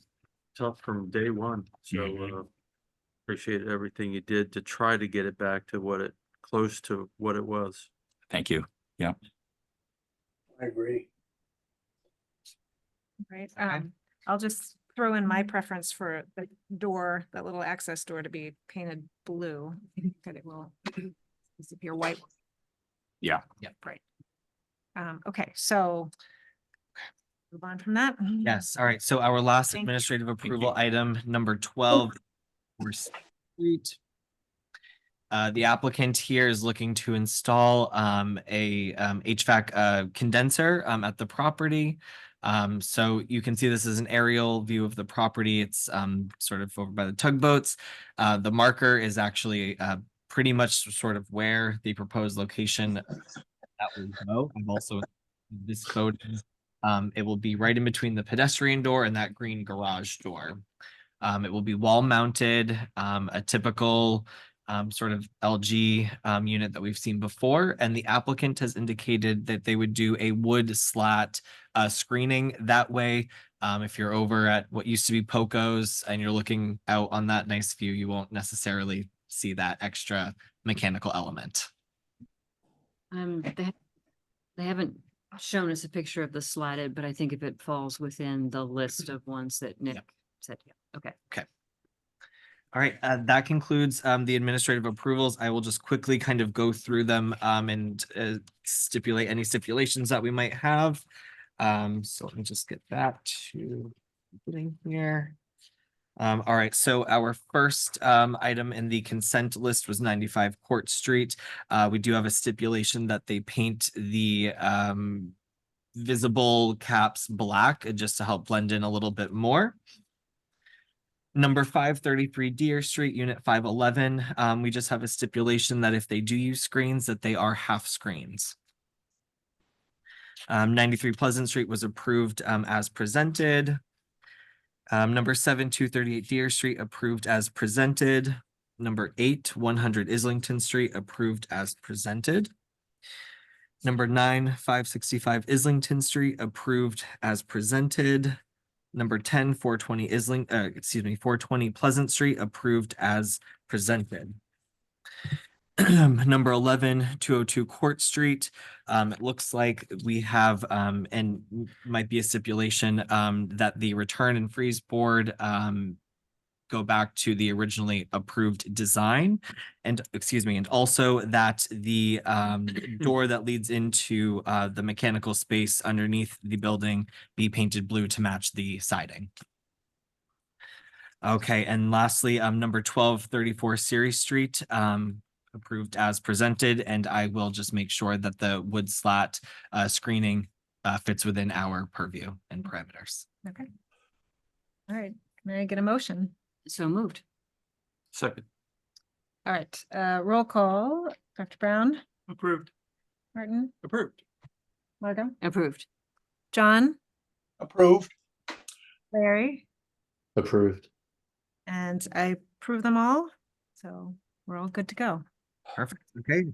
tough from day one, so appreciate everything you did to try to get it back to close to what it was. Thank you. Yeah. I agree. Right, I'll just throw in my preference for the door, that little access door to be painted blue, that it will disappear white. Yeah. Yep, right. Okay, so move on from that. Yes, all right. So our last Thank you. administrative approval item, number 12. for Street. The applicant here is looking to install a HVAC condenser at the property. So you can see this is an aerial view of the property. It's sort of over by the tugboats. The marker is actually pretty much sort of where the proposed location that will go. I've also this photo. It will be right in between the pedestrian door and that green garage door. It will be wall mounted, a typical sort of LG unit that we've seen before. And the applicant has indicated that they would do a wood slat screening that way. If you're over at what used to be Poco's and you're looking out on that nice view, you won't necessarily see that extra mechanical element. They haven't shown us a picture of the slatted, but I think if it falls within the list of ones that Nick said, yeah, okay. All right, that concludes the administrative approvals. I will just quickly kind of go through them and stipulate any stipulations that we might have. So let me just get back to getting here. All right, so our first item in the consent list was 95 Court Street. We do have a stipulation that they paint the visible caps black just to help blend in a little bit more. Number 533 Deer Street, Unit 511. We just have a stipulation that if they do use screens, that they are half screens. 93 Pleasant Street was approved as presented. Number 7, 238 Deer Street, approved as presented. Number 8, 100 Islington Street, approved as presented. Number 9, 565 Islington Street, approved as presented. Number 10, 420 420 Pleasant Street, approved as presented. Number 11, 202 Court Street. It looks like we have, and might be a stipulation, that the return and freeze board go back to the originally approved design. And and also that the door that leads into the mechanical space underneath the building be painted blue to match the siding. Okay, and lastly, number 1234 Ceres Street, approved as presented, and I will just make sure that the wood slat screening fits within our purview and parameters. Okay. All right, can I get a motion? So moved. Second. All right, roll call, Dr. Brown, Approved. Martin, Approved. Margo, Approved. John, Approved. Larry, Approved. and I approve them all. So we're all good to go. Perfect. Okay,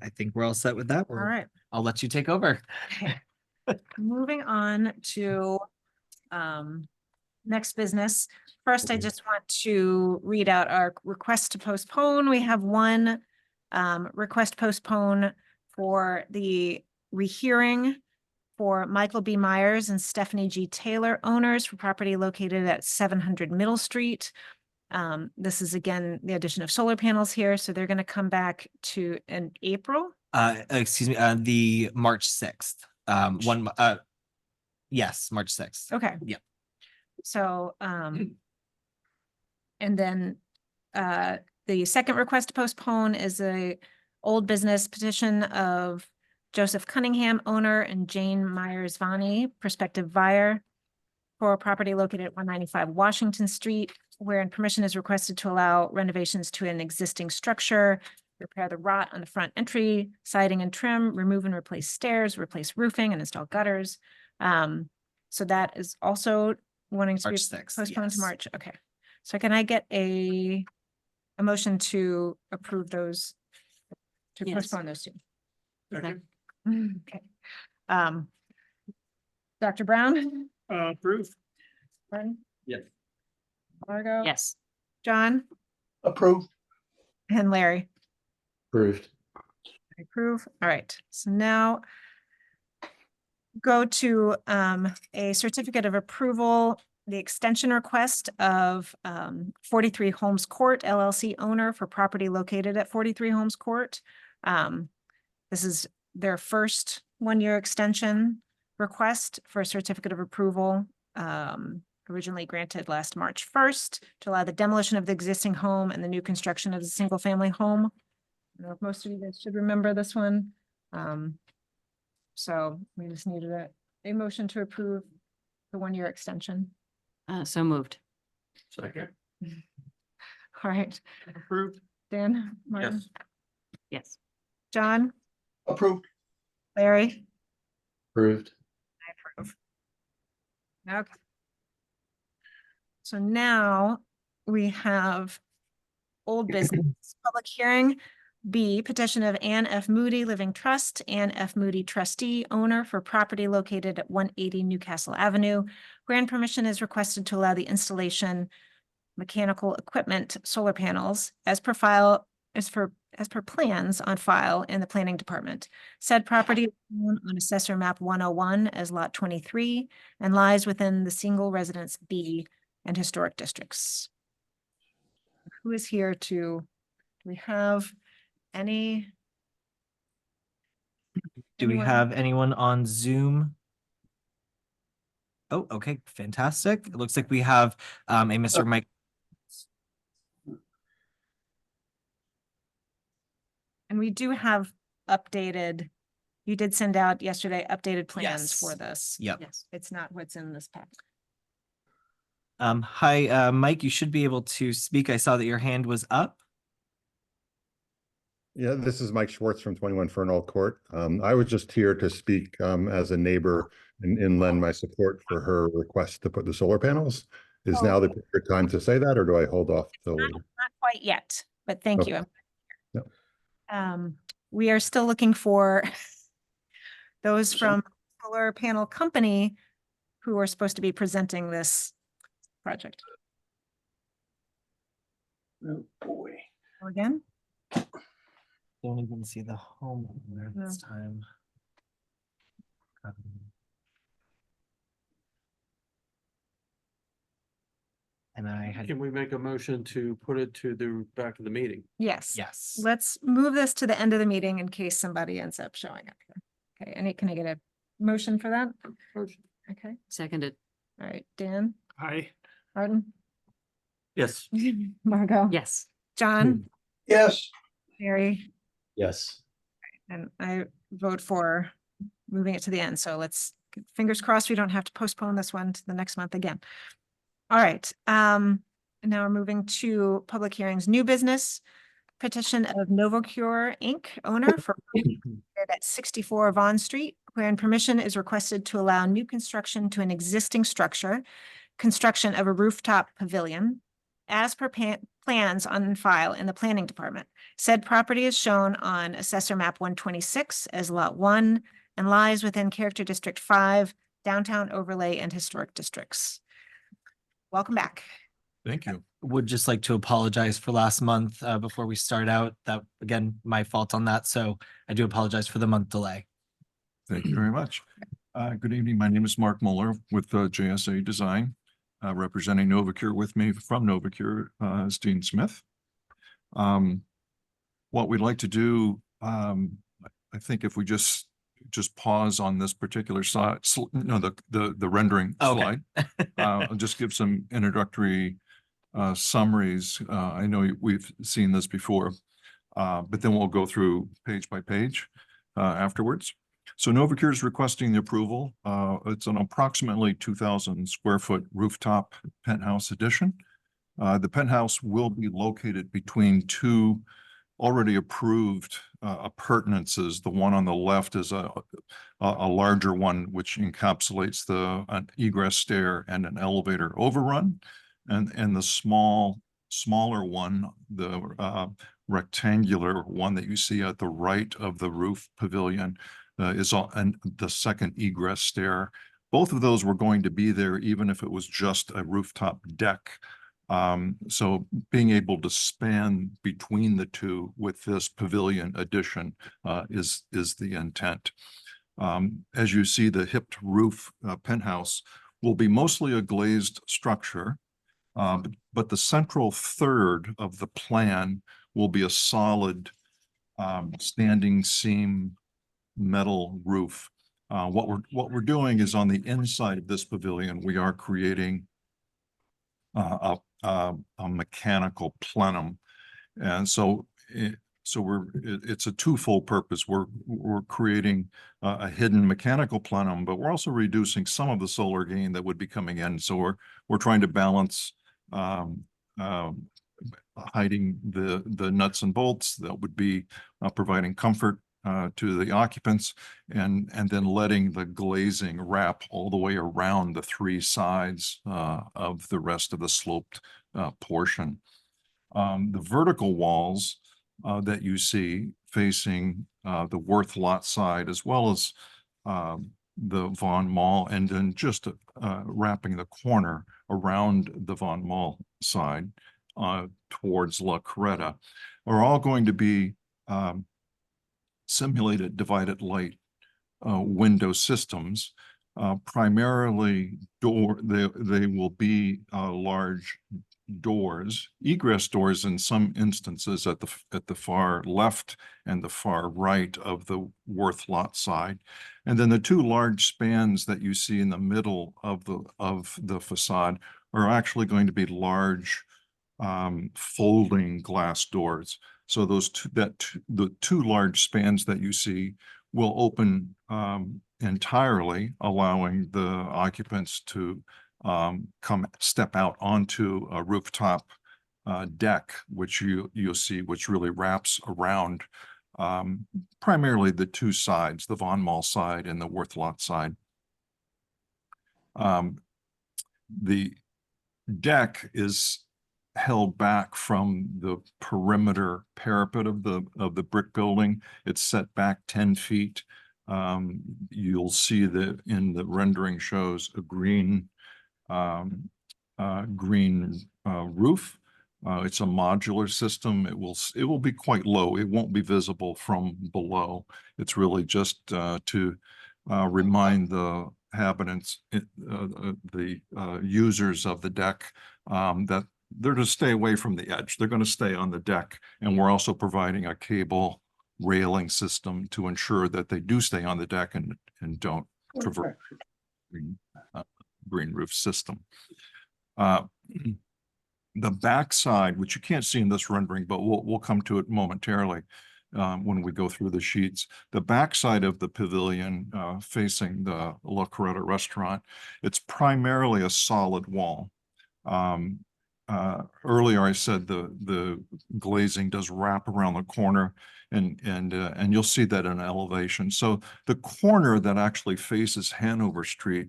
I think we're all set with that. All right. I'll let you take over. Okay. Moving on to next business. First, I just want to read out our request to postpone. We have one request postpone for the rehearing for Michael B. Myers and Stephanie G. Taylor, owners for property located at 700 Middle Street. This is again, the addition of solar panels here, so they're gonna come back to in April. The March 6th. Yes, March 6th. Okay. Yeah. So, and then, the second request to postpone is a old business petition of Joseph Cunningham, owner, and Jane Myers Vani, prospective buyer for a property located at 195 Washington Street, wherein permission is requested to allow renovations to an existing structure, repair the rot on the front entry, siding and trim, remove and replace stairs, replace roofing, and install gutters. So that is also wanting to be March 6th, postponed to yes. March. Okay. So can I get a motion to approve those, to Yes. postpone those two? Second. Okay. Dr. Brown? Approved. Martin? Yes. Margo? Yes. John? Approved. And Larry? Approved. I approve. All right, so now go to a certificate of approval, the extension request of 43 Holmes Court LLC owner for property located at 43 Holmes Court. This is their first one-year extension request for a certificate of approval, originally granted last March 1st to allow the demolition of the existing home and the new construction of the single-family home. I don't know if most of you guys should remember this one. So we just needed a motion to approve the one-year extension. So moved. Second. All right, Approved. Dan, Martin, Yes. Yes. John, Approved. Larry? Approved. I approve. Okay. So now we have old business, public hearing. B, petition of Ann F. Moody Living Trust, Ann F. Moody trustee, owner for property located at 180 Newcastle Avenue. Grant permission is requested to allow the installation mechanical equipment, solar panels as per plans on file in the planning department. Said property is shown on assessor map 101 as lot 23 and lies within the single residence B and historic districts. Who is here do we have any? Do we Anyone? have anyone on Zoom? Oh, okay, fantastic. It looks like we have a Mr. Mike. And we do have updated, you did send out yesterday updated plans Yes. for this. Yep. Yes, it's not what's in this pack. Hi, Mike, you should be able to speak. I saw that your hand was up. Yeah, this is Mike Schwartz from 21 Fernald Court. I was just here to speak as a neighbor and lend my support for her request to put the solar panels. Is now the perfect time to say that, or do I hold off till later? Not quite yet, but thank you. Yep. We are still looking for those from solar panel company who are supposed to be presenting this project. Oh, boy. Again? Don't even see the homeowner this time. And I had, Can we make a motion to put it to the back of the meeting? Yes. yes. Let's move this to the end of the meeting in case somebody ends up showing up here. Okay, and can I get a motion for that? Okay, Seconded. all right, Dan, Aye. Martin, Yes. Margot. Yes. John, Yes. Mary, Yes. and I vote for moving it to the end. So let's, fingers crossed, we don't have to postpone this one to the next month again. All right, now we're moving to public hearings, new business. Petition of Novocure Inc., owner for at 64 Vaughn Street, wherein permission is requested to allow new construction to an existing structure, construction of a rooftop pavilion, as per plans on file in the planning department. Said property is shown on assessor map 126 as lot 1 and lies within character district 5, downtown overlay and historic districts. Welcome back. Thank you. Would just like to apologize for last month before we start out. That, again, my fault on that. So I do apologize for the month delay. Thank you very much. Good evening. My name is Mark Muller with JSA Design, representing Novocure. With me from Novocure is Dean Smith. What we'd like to do, I think if we just pause on this particular slide, the rendering Okay. slide. I'll just give some introductory summaries. I know we've seen this before, but then we'll go through page by page afterwards. So Novocure is requesting the approval. It's an approximately 2,000 square foot rooftop penthouse addition. The penthouse will be located between two already approved appurtenances. The one on the left is a larger one, which encapsulates an egress stair and an elevator overrun. And the smaller one, the rectangular one that you see at the right of the roof pavilion is the second egress stair. Both of those were going to be there even if it was just a rooftop deck. So being able to span between the two with this pavilion addition is the intent. As you see, the hipped roof penthouse will be mostly a glazed structure, but the central third of the plan will be a solid standing seam metal roof. What we're doing is on the inside of this pavilion, we are creating a mechanical plenum. And so it's a twofold purpose. We're creating a hidden mechanical plenum, but we're also reducing some of the solar gain that would be coming in. So we're trying to balance hiding the nuts and bolts that would be providing comfort to the occupants, and then letting the glazing wrap all the way around the three sides of the rest of the sloped portion. The vertical walls that you see facing the Worth lot side, as well as the Von Mall, and then just wrapping the corner around the Von Mall side towards La Coretta, are all going to be simulated divided light window systems. Primarily they will be large doors, egress doors in some instances at the far left and the far right of the Worth lot side. And then the two large spans that you see in the middle of the facade are actually going to be large folding glass doors. So the two large spans that you see will open entirely, allowing the occupants to step out onto a rooftop deck, which you'll see, which really wraps around primarily the two sides, the Von Mall side and the Worth lot side. The deck is held back from the perimeter parapet of the brick building. It's set back 10 feet. You'll see that in the rendering shows a green roof. It's a modular system. It will be quite low. It won't be visible from below. It's really just to remind the inhabitants, the users of the deck, that they're to stay away from the edge. They're going to stay on the deck, and we're also providing a cable railing system to ensure that they do stay on the deck and don't traverse green roof system. The backside, which you can't see in this rendering, but we'll come to it momentarily when we go through the sheets. The backside of the pavilion facing the La Coretta restaurant, it's primarily a solid wall. Earlier I said the glazing does wrap around the corner, and you'll see that in elevation. So the corner that actually faces Hanover Street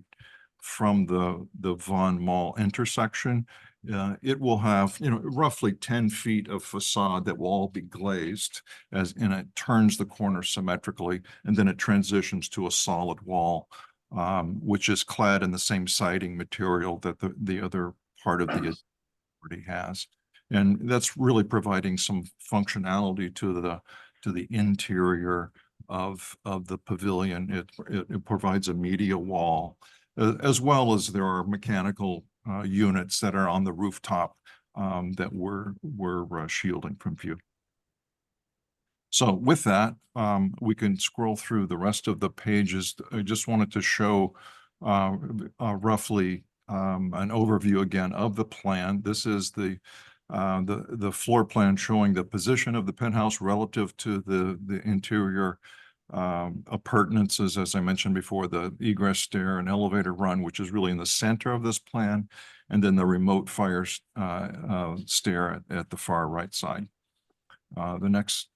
from the Von Mall intersection, it will have, roughly 10 feet of facade that will all be glazed, and it turns the corner symmetrically, and then it transitions to a solid wall, which is clad in the same siding material that the other part of the has. And that's really providing some functionality to the interior of the pavilion. It provides a media wall, as well as there are mechanical units that are on the rooftop that we're shielding from view. So with that, we can scroll through the rest of the pages. I just wanted to show roughly an overview again of the plan. This is the floor plan showing the position of the penthouse relative to the interior appurtenances, as I mentioned before, the egress stair and elevator run, which is really in the center of this plan, and then the remote fire stair at the far right side. The next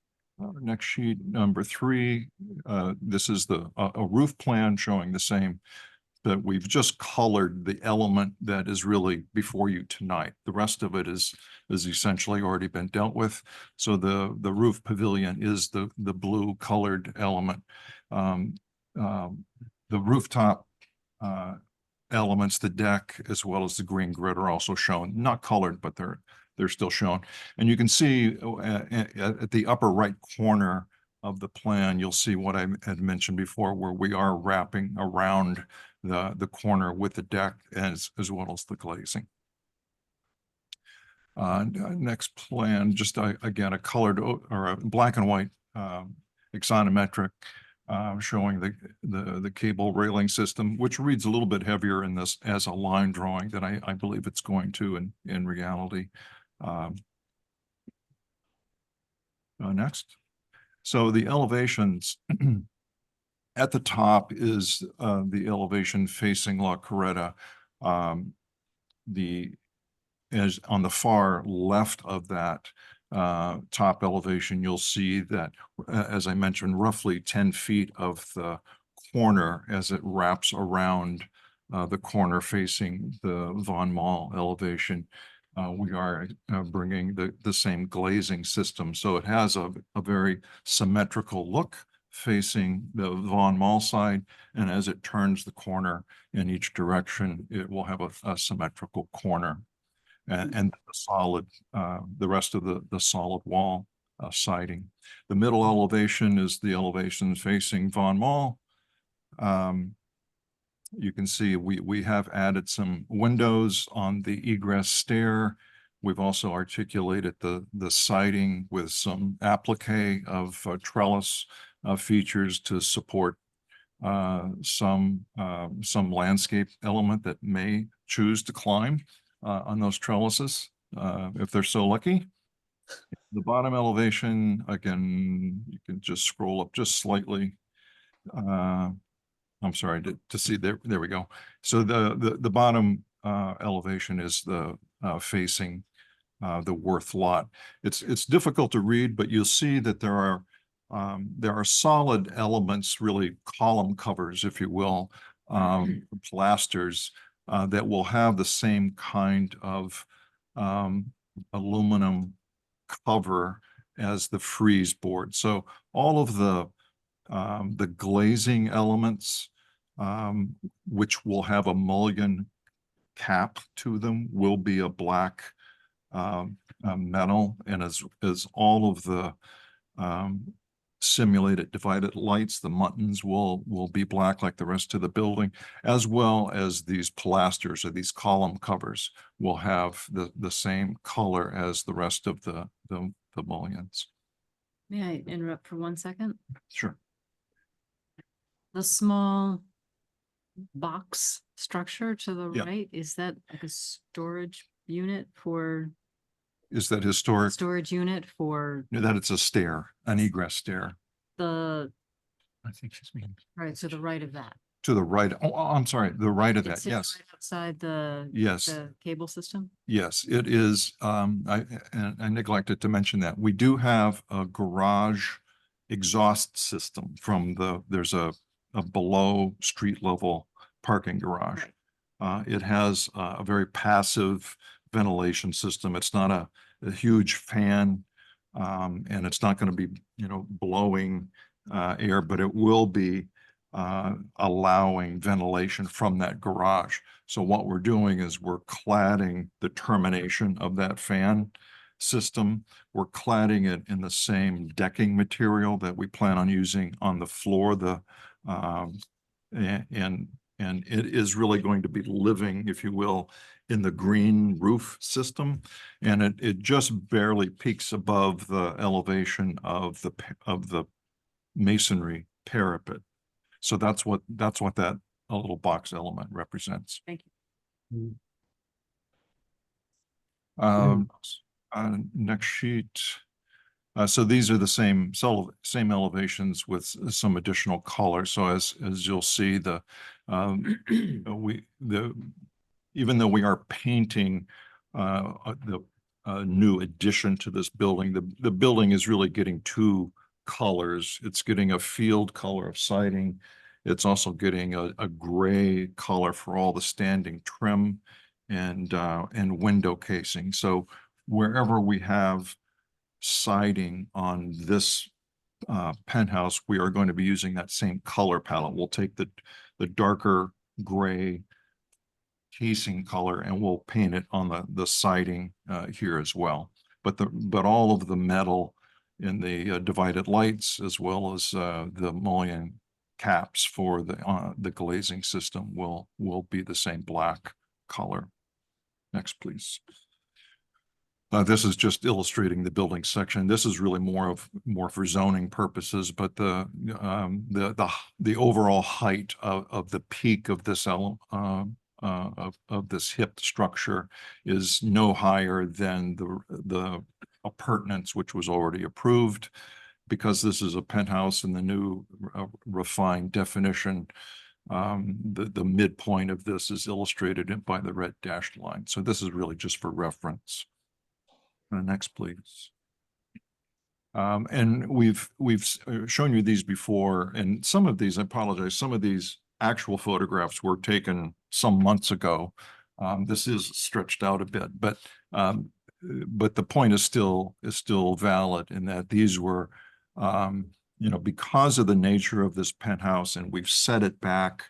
sheet, number 3, this is a roof plan showing the same, that we've just colored the element that is really before you tonight. The rest of it is essentially already been dealt with. So the roof pavilion is the blue colored element. The rooftop elements, the deck, as well as the green grid are also shown, not colored, but they're still shown. And you can see at the upper right corner of the plan, you'll see what I had mentioned before, where we are wrapping around the corner with the deck as well as the glazing. Next plan, just again, a colored or a black and white axonometric showing the cable railing system, which reads a little bit heavier in this as a line drawing than I believe it's going to in reality. Next. So the elevations at the top is the elevation facing La Coretta. As on the far left of that top elevation, you'll see that, as I mentioned, roughly 10 feet of the corner as it wraps around the corner facing the Von Mall elevation. We are bringing the same glazing system. So it has a very symmetrical look facing the Von Mall side. And as it turns the corner in each direction, it will have a symmetrical corner. And the solid, the rest of the solid wall siding. The middle elevation is the elevation facing Von Mall. You can see we have added some windows on the egress stair. We've also articulated the siding with some applique of trellis features to support some landscape element that may choose to climb on those trellises, if they're so lucky. The bottom elevation, again, you can just scroll up just slightly. I'm sorry to see there we go. So the bottom elevation is the facing the Worth lot. It's difficult to read, but you'll see that there are solid elements, really column covers, if you will, plasters that will have the same kind of aluminum cover as the frieze board. So all of the glazing elements, which will have a mullion cap to them, will be a black metal, and as all of the simulated divided lights, the muttons will be black like the rest of the building, as well as these pilasters or these column covers will have the same color as the rest of the mullions. May I interrupt for 1 second? Sure. The small box structure to the Yeah. right, is that like a storage unit for Is that historic? storage unit for That it's a stair, an egress stair. the, I think she's meaning right, to the right of that? to the right. Oh, I'm sorry, the right of It that. sits Yes. right outside the Yes. the cable system? Yes, it is. I neglected to mention that. We do have a garage exhaust system from there's a below street level parking garage. It has a very passive ventilation system. It's not a huge fan, and it's not going to be, blowing air, but it will be allowing ventilation from that garage. So what we're doing is we're cladding the termination of that fan system. We're cladding it in the same decking material that we plan on using on the floor. And it is really going to be living, if you will, in the green roof system. And it just barely peaks above the elevation of the masonry parapet. So that's what that little box element represents. Thank you. Next sheet. So these are the same elevations with some additional color. So as you'll see, even though we are painting the new addition to this building, the building is really getting two colors. It's getting a field color of siding. It's also getting a gray color for all the standing trim and window casing. So wherever we have siding on this penthouse, we are going to be using that same color palette. We'll take the darker gray casing color and we'll paint it on the siding here as well. But all of the metal in the divided lights, as well as the mullion caps for the glazing system, will be the same black color. Next, please. This is just illustrating the building section. This is really more for zoning purposes, but the overall height of the peak of this of this hip structure is no higher than the appurtenance, which was already approved. Because this is a penthouse in the new refined definition, the midpoint of this is illustrated by the red dashed line. So this is really just for reference. Next, please. And we've shown you these before, and some of these, I apologize, some of these actual photographs were taken some months ago. This is stretched out a bit, but the point is still valid in that these were, because of the nature of this penthouse, and we've set it back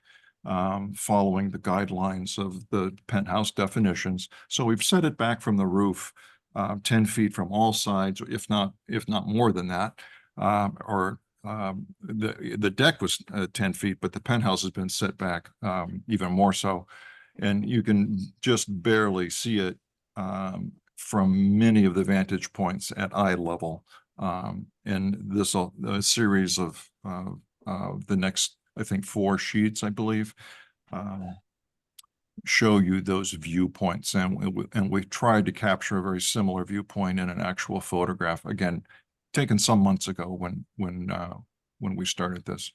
following the guidelines of the penthouse definitions. So we've set it back from the roof 10 feet from all sides, if not more than that. The deck was 10 feet, but the penthouse has been set back even more so. And you can just barely see it from many of the vantage points at eye level. And this a series of the next, I think, 4 sheets, I believe, show you those viewpoints, and we've tried to capture a very similar viewpoint in an actual photograph, again taken some months ago when we started this.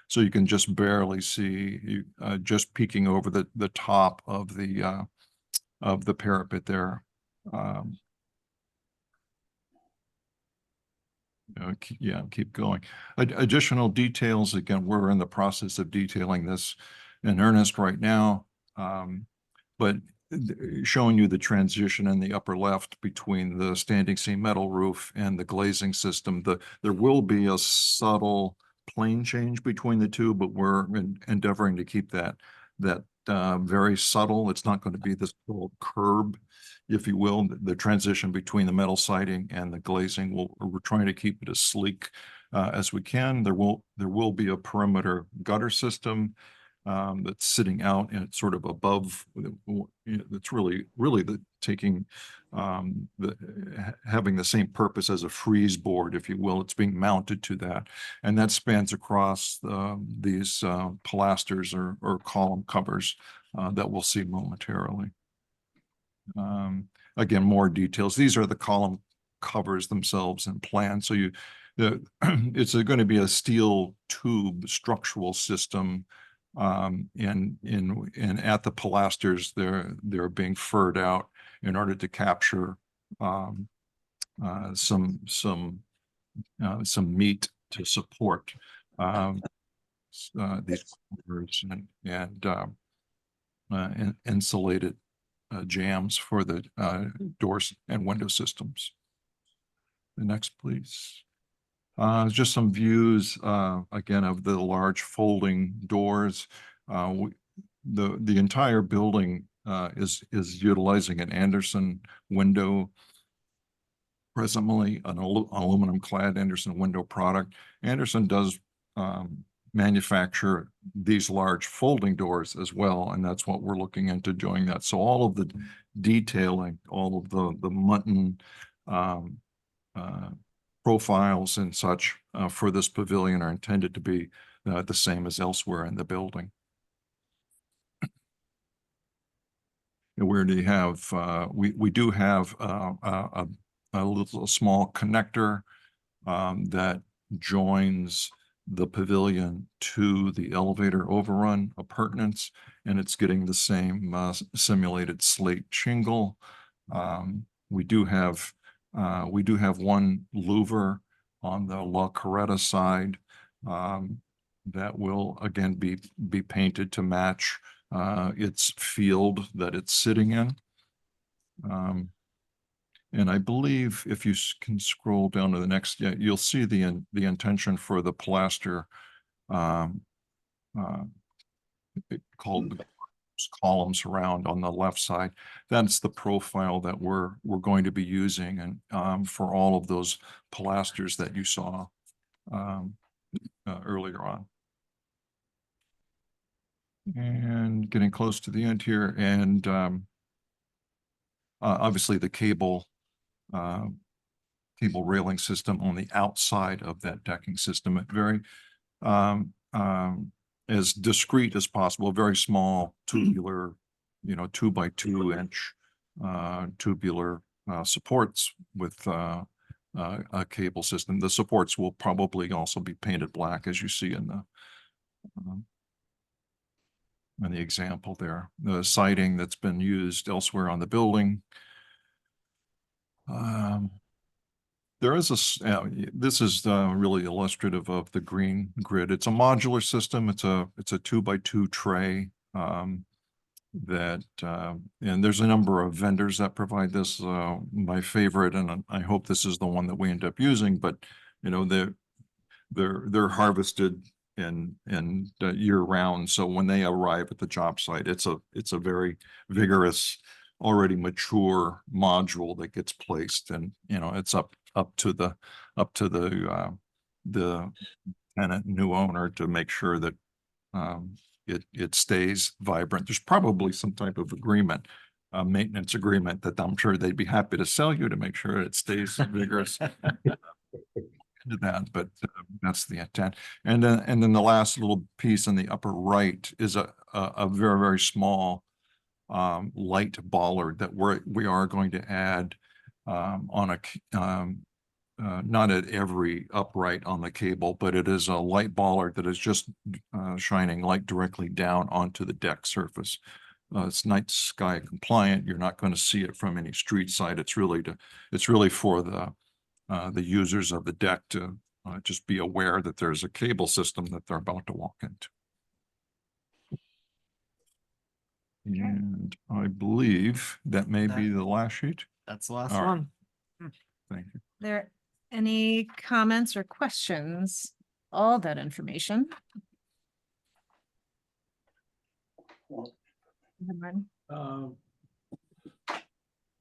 So you can just barely see, just peeking over the top of the parapet there. Keep going. Additional details, again, we're in the process of detailing this in earnest right now. But showing you the transition in the upper left between the standing seam metal roof and the glazing system. There will be a subtle plane change between the two, but we're endeavoring to keep that very subtle. It's not going to be this little curb, if you will, the transition between the metal siding and the glazing. We're trying to keep it as sleek as we can. There will be a perimeter gutter system that's sitting out and it's sort of above. It's really taking having the same purpose as a freeze board, if you will. It's being mounted to that, and that spans across these pilasters or column covers that we'll see momentarily. Again, more details. These are the column covers themselves and plans. So it's going to be a steel tube structural system. And at the pilasters, they're being furred out in order to capture some meat to support these covers and insulated jambs for the doors and window systems. The next, please. Just some views again of the large folding doors. The entire building is utilizing an Andersen window, presently an aluminum clad Andersen window product. Andersen does manufacture these large folding doors as well, and that's what we're looking into doing that. So all of the detailing, all of the mutton profiles and such for this pavilion are intended to be the same as elsewhere in the building. And where do you have, we do have a little small connector that joins the pavilion to the elevator overrun appurtenance, and it's getting the same simulated slate shingle. We do have one louver on the La Coretta side that will again be painted to match its field that it's sitting in. And I believe if you can scroll down to the next, you'll see the intention for the pilaster called columns around on the left side. That's the profile that we're going to be using, and for all of those pilasters that you saw earlier on. And getting close to the end here, and obviously the cable cable railing system on the outside of that decking system. It very um, as discreet as possible, very small tubular, 2x2 inch tubular supports with a cable system. The supports will probably also be painted black, as you see in the example there. The siding that's been used elsewhere on the building. There is this is really illustrative of the green grid. It's a modular system. It's a 2x2 tray and there's a number of vendors that provide this. My favorite, and I hope this is the one that we end up using, but they're harvested and year round. So when they arrive at the job site, it's a very vigorous, already mature module that gets placed, and it's up to the tenant, new owner, to make sure that it stays vibrant. There's probably some type of agreement, maintenance agreement, that I'm sure they'd be happy to sell you to make sure it stays vigorous. That, but that's the intent. And then the last little piece in the upper right is a very, very small light bollard that we are going to add on not at every upright on the cable, but it is a light bollard that is just shining light directly down onto the deck surface. It's night sky compliant. You're not going to see it from any street side. It's really for the users of the deck to just be aware that there's a cable system that they're about to walk into. And I believe that may be the last sheet. That's the last All right. one. Thank you. There any comments or questions? All that information.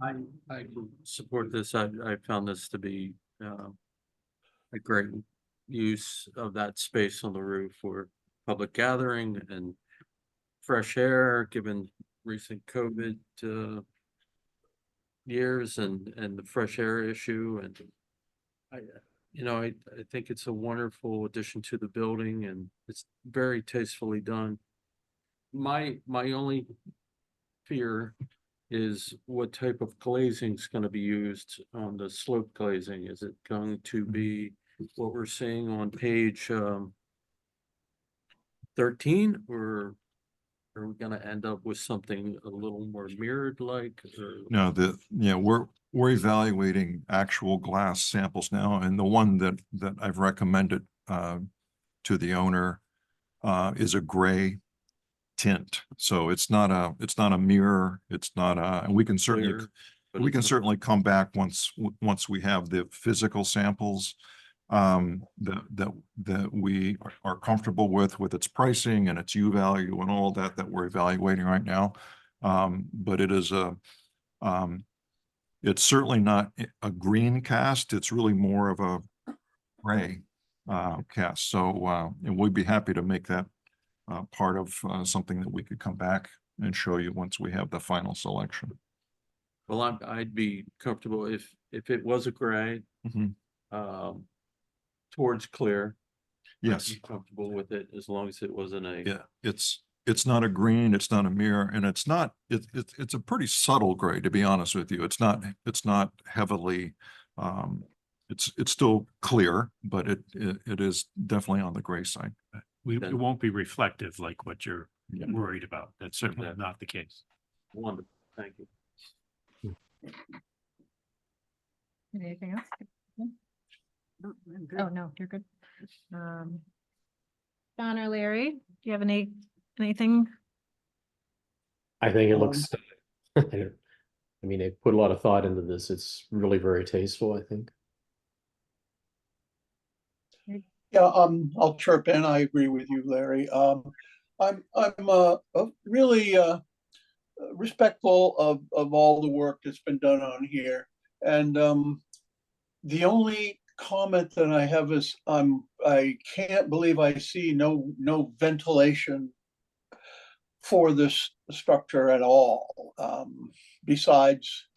I support this. I found this to be a great use of that space on the roof for public gathering and fresh air, given recent COVID years and the fresh air issue. And I think it's a wonderful addition to the building, and it's very tastefully done. My only fear is what type of glazing is going to be used on the slope glazing. Is it going to be what we're seeing on page 13, or are we going to end up with something a little more mirrored like? No, we're evaluating actual glass samples now, and the one that I've recommended to the owner is a gray tint. So it's not a mirror. It's not and we can certainly come back once we have the physical samples that we are comfortable with its pricing and its U value and all that we're evaluating right now. But it is it's certainly not a green cast. It's really more of a gray cast. So and we'd be happy to make that part of something that we could come back and show you once we have the final selection. Well, I'd be comfortable if it was a gray towards clear. Yes. I'd be comfortable with it as long as it wasn't a. Yeah, it's not a green, it's not a mirror, and it's a pretty subtle gray, to be honest with you. It's not heavily it's still clear, but it is definitely on the gray side. It won't be reflective like what you're worried about. That's certainly not the case. Wonderful. Thank you. Anything else? Oh, no, you're good. John or Larry, do you have anything? I think it looks, I mean, they put a lot of thought into this. It's really very tasteful, I think. Yeah, I'll chirp in. I agree with you, Larry. I'm really respectful of all the work that's been done on here. And the only comment that I have is I can't believe I see no ventilation for this structure at all, besides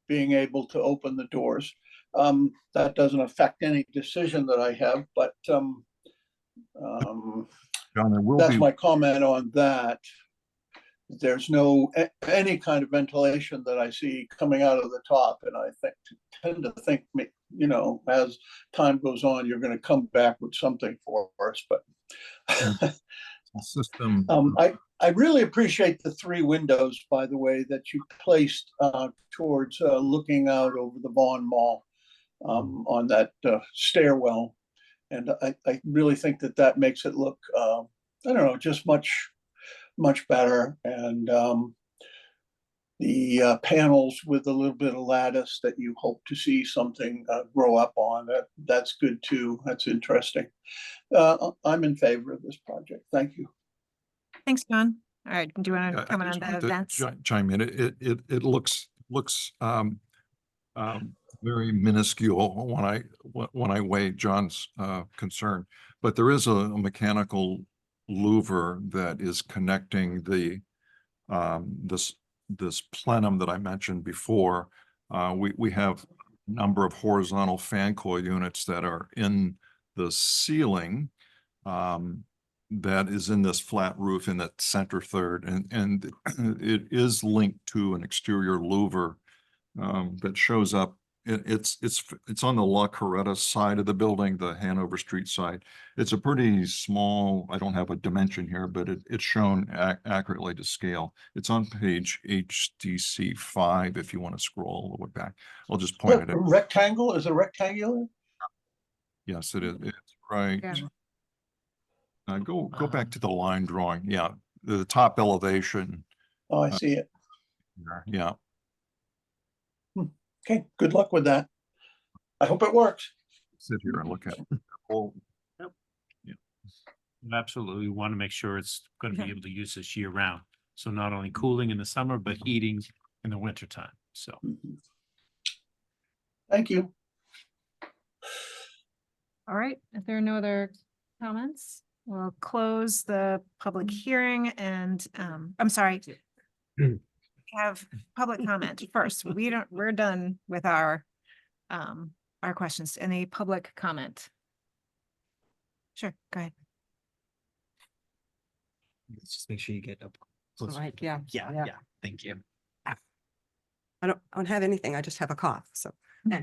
being able to open the doors. That doesn't affect any decision that I have, but John, there will that's be, my comment on that. There's no any kind of ventilation that I see coming out of the top, and I tend to think, you know, as time goes on, you're going to come back with something for us. But system. I really appreciate the 3 windows, by the way, that you placed towards looking out over the Vaughan Mall on that stairwell, and I really think that makes it look, I don't know, just much better. And the panels with a little bit of lattice that you hope to see something grow up on, that's good too. That's interesting. I'm in favor of this project. Thank you. Thanks, John. All right, do you want to I comment just on the wanted to events? Chime in. It looks very minuscule when I weigh John's concern, but there is a mechanical louver that is connecting the this plenum that I mentioned before. We have a number of horizontal fan coil units that are in the ceiling that is in this flat roof in that center third, and it is linked to an exterior louver that shows up. It's on the La Coretta side of the building, the Hanover Street side. It's a pretty small, I don't have a dimension here, but it's shown accurately to scale. It's on page HDC 5 if you want to scroll all the way back. I'll just point it A out. rectangle? Is it rectangular? Yes, it is. It's right. Yeah. Go back to the line drawing. Yeah, the top elevation. Oh, I see it. Yeah. Okay, good luck with that. I hope it works. Sit here and look at it. Oh, Absolutely. We want to make sure it's going to be Okay. able to use this year round. So not only cooling in the summer, but heating in the winter time. So. Thank you. All right, if there are no other comments, we'll close the public hearing and, I'm sorry. Have public comment first. We're done with our questions. Any public comment? Sure, go ahead. Let's just make sure you get up. All closer. right, yeah. Yeah, thank you. I don't have anything. I just have a cough. So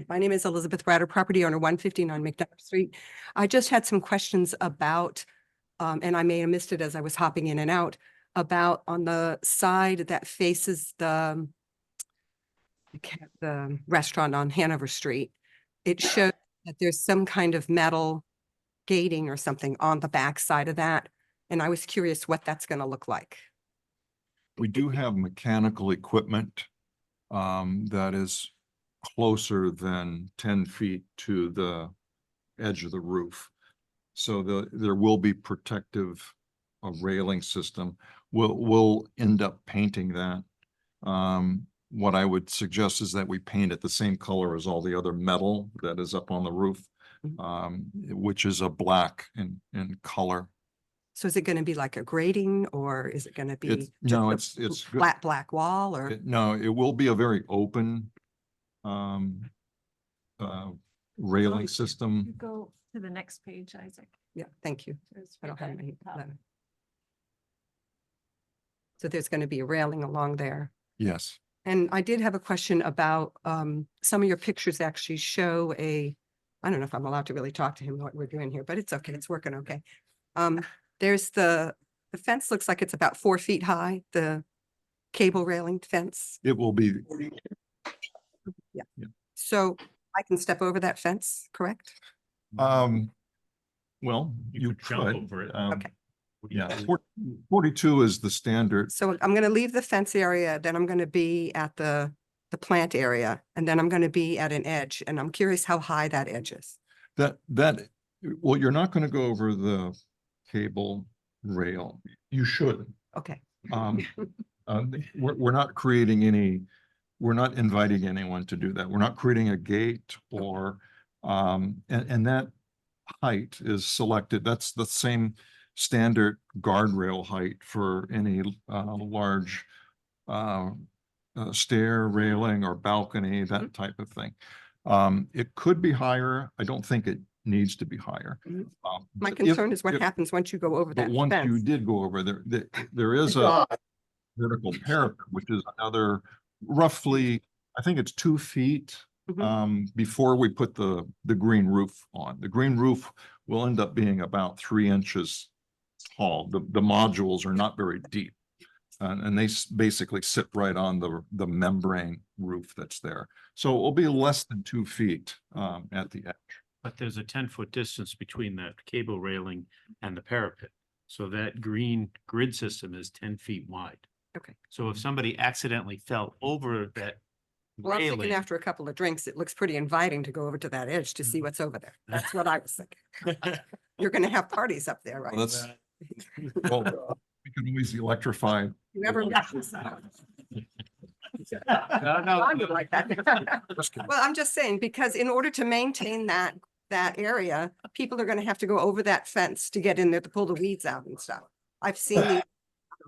my name is Elizabeth Bratter, property owner, 159 McDonough Street. I just had some questions about, and I may have missed it as I was hopping in and out, about on the side that faces the restaurant on Hanover Street. It shows that there's some kind of metal gating or something on the back side of that. And I was curious what that's going to look like. we do have mechanical equipment that is closer than 10 feet to the edge of the roof. So there will be protective railing system. We'll end up painting that. What I would suggest is that we paint it the same color as all the other metal that is up on the roof, which is a black in color. So is it going to be like a grating or is it going to be It's, just no, a it's flat black wall or? no, it will be a very open railing You system. go to the next page, Isaac. Yeah, thank you. There's I don't right have there any. at the top. letter. So there's going to be a railing along there. Yes. And I did have a question about, some of your pictures actually show I don't know if I'm allowed to really talk to him what we're doing here, but it's okay. It's working okay. There's the fence looks like it's about 4 feet high, the cable railing fence. It will be, Yeah. Yeah. So I can step over that fence, correct? well, you could jump could. over it. Okay. Yeah, 42 is the standard. So I'm going to leave the fence area, then I'm going to be at the plant area, and then I'm going to be at an edge, and I'm curious how high that edge is. Well, you're not going to go over the cable rail. You should. Okay. We're not creating we're not inviting anyone to do that. We're not creating a gate or, and that height is selected. That's the same standard guardrail height for any large stair railing or balcony, that type of thing. It could be higher. I don't think it needs to be higher. Mhm. Um, My but concern is what if- happens once you go over But that once you fence. did go over there, there is a vertical parapet, which is another roughly, I think it's 2 feet. Mhm. Before we put the green roof on. The green roof will end up being about 3 inches tall. The modules are not very deep. And they basically sit right on the membrane roof that's there. So it will be less than 2 feet at the edge. But there's a 10-foot distance between the cable railing and the parapet. So that green grid system is 10 feet wide. Okay. So if somebody accidentally fell over that Well, I'm thinking railing, after a couple of drinks, it looks pretty inviting to go over to that edge to see what's over there. That's what I was thinking. You're gonna have parties up there, right? Well, that's, well, we can always electrify. You ever met? I would like that. Well, I'm just saying, because in order to maintain that area, people are gonna have to go over that fence to get in there to pull the weeds out and stuff. I've seen the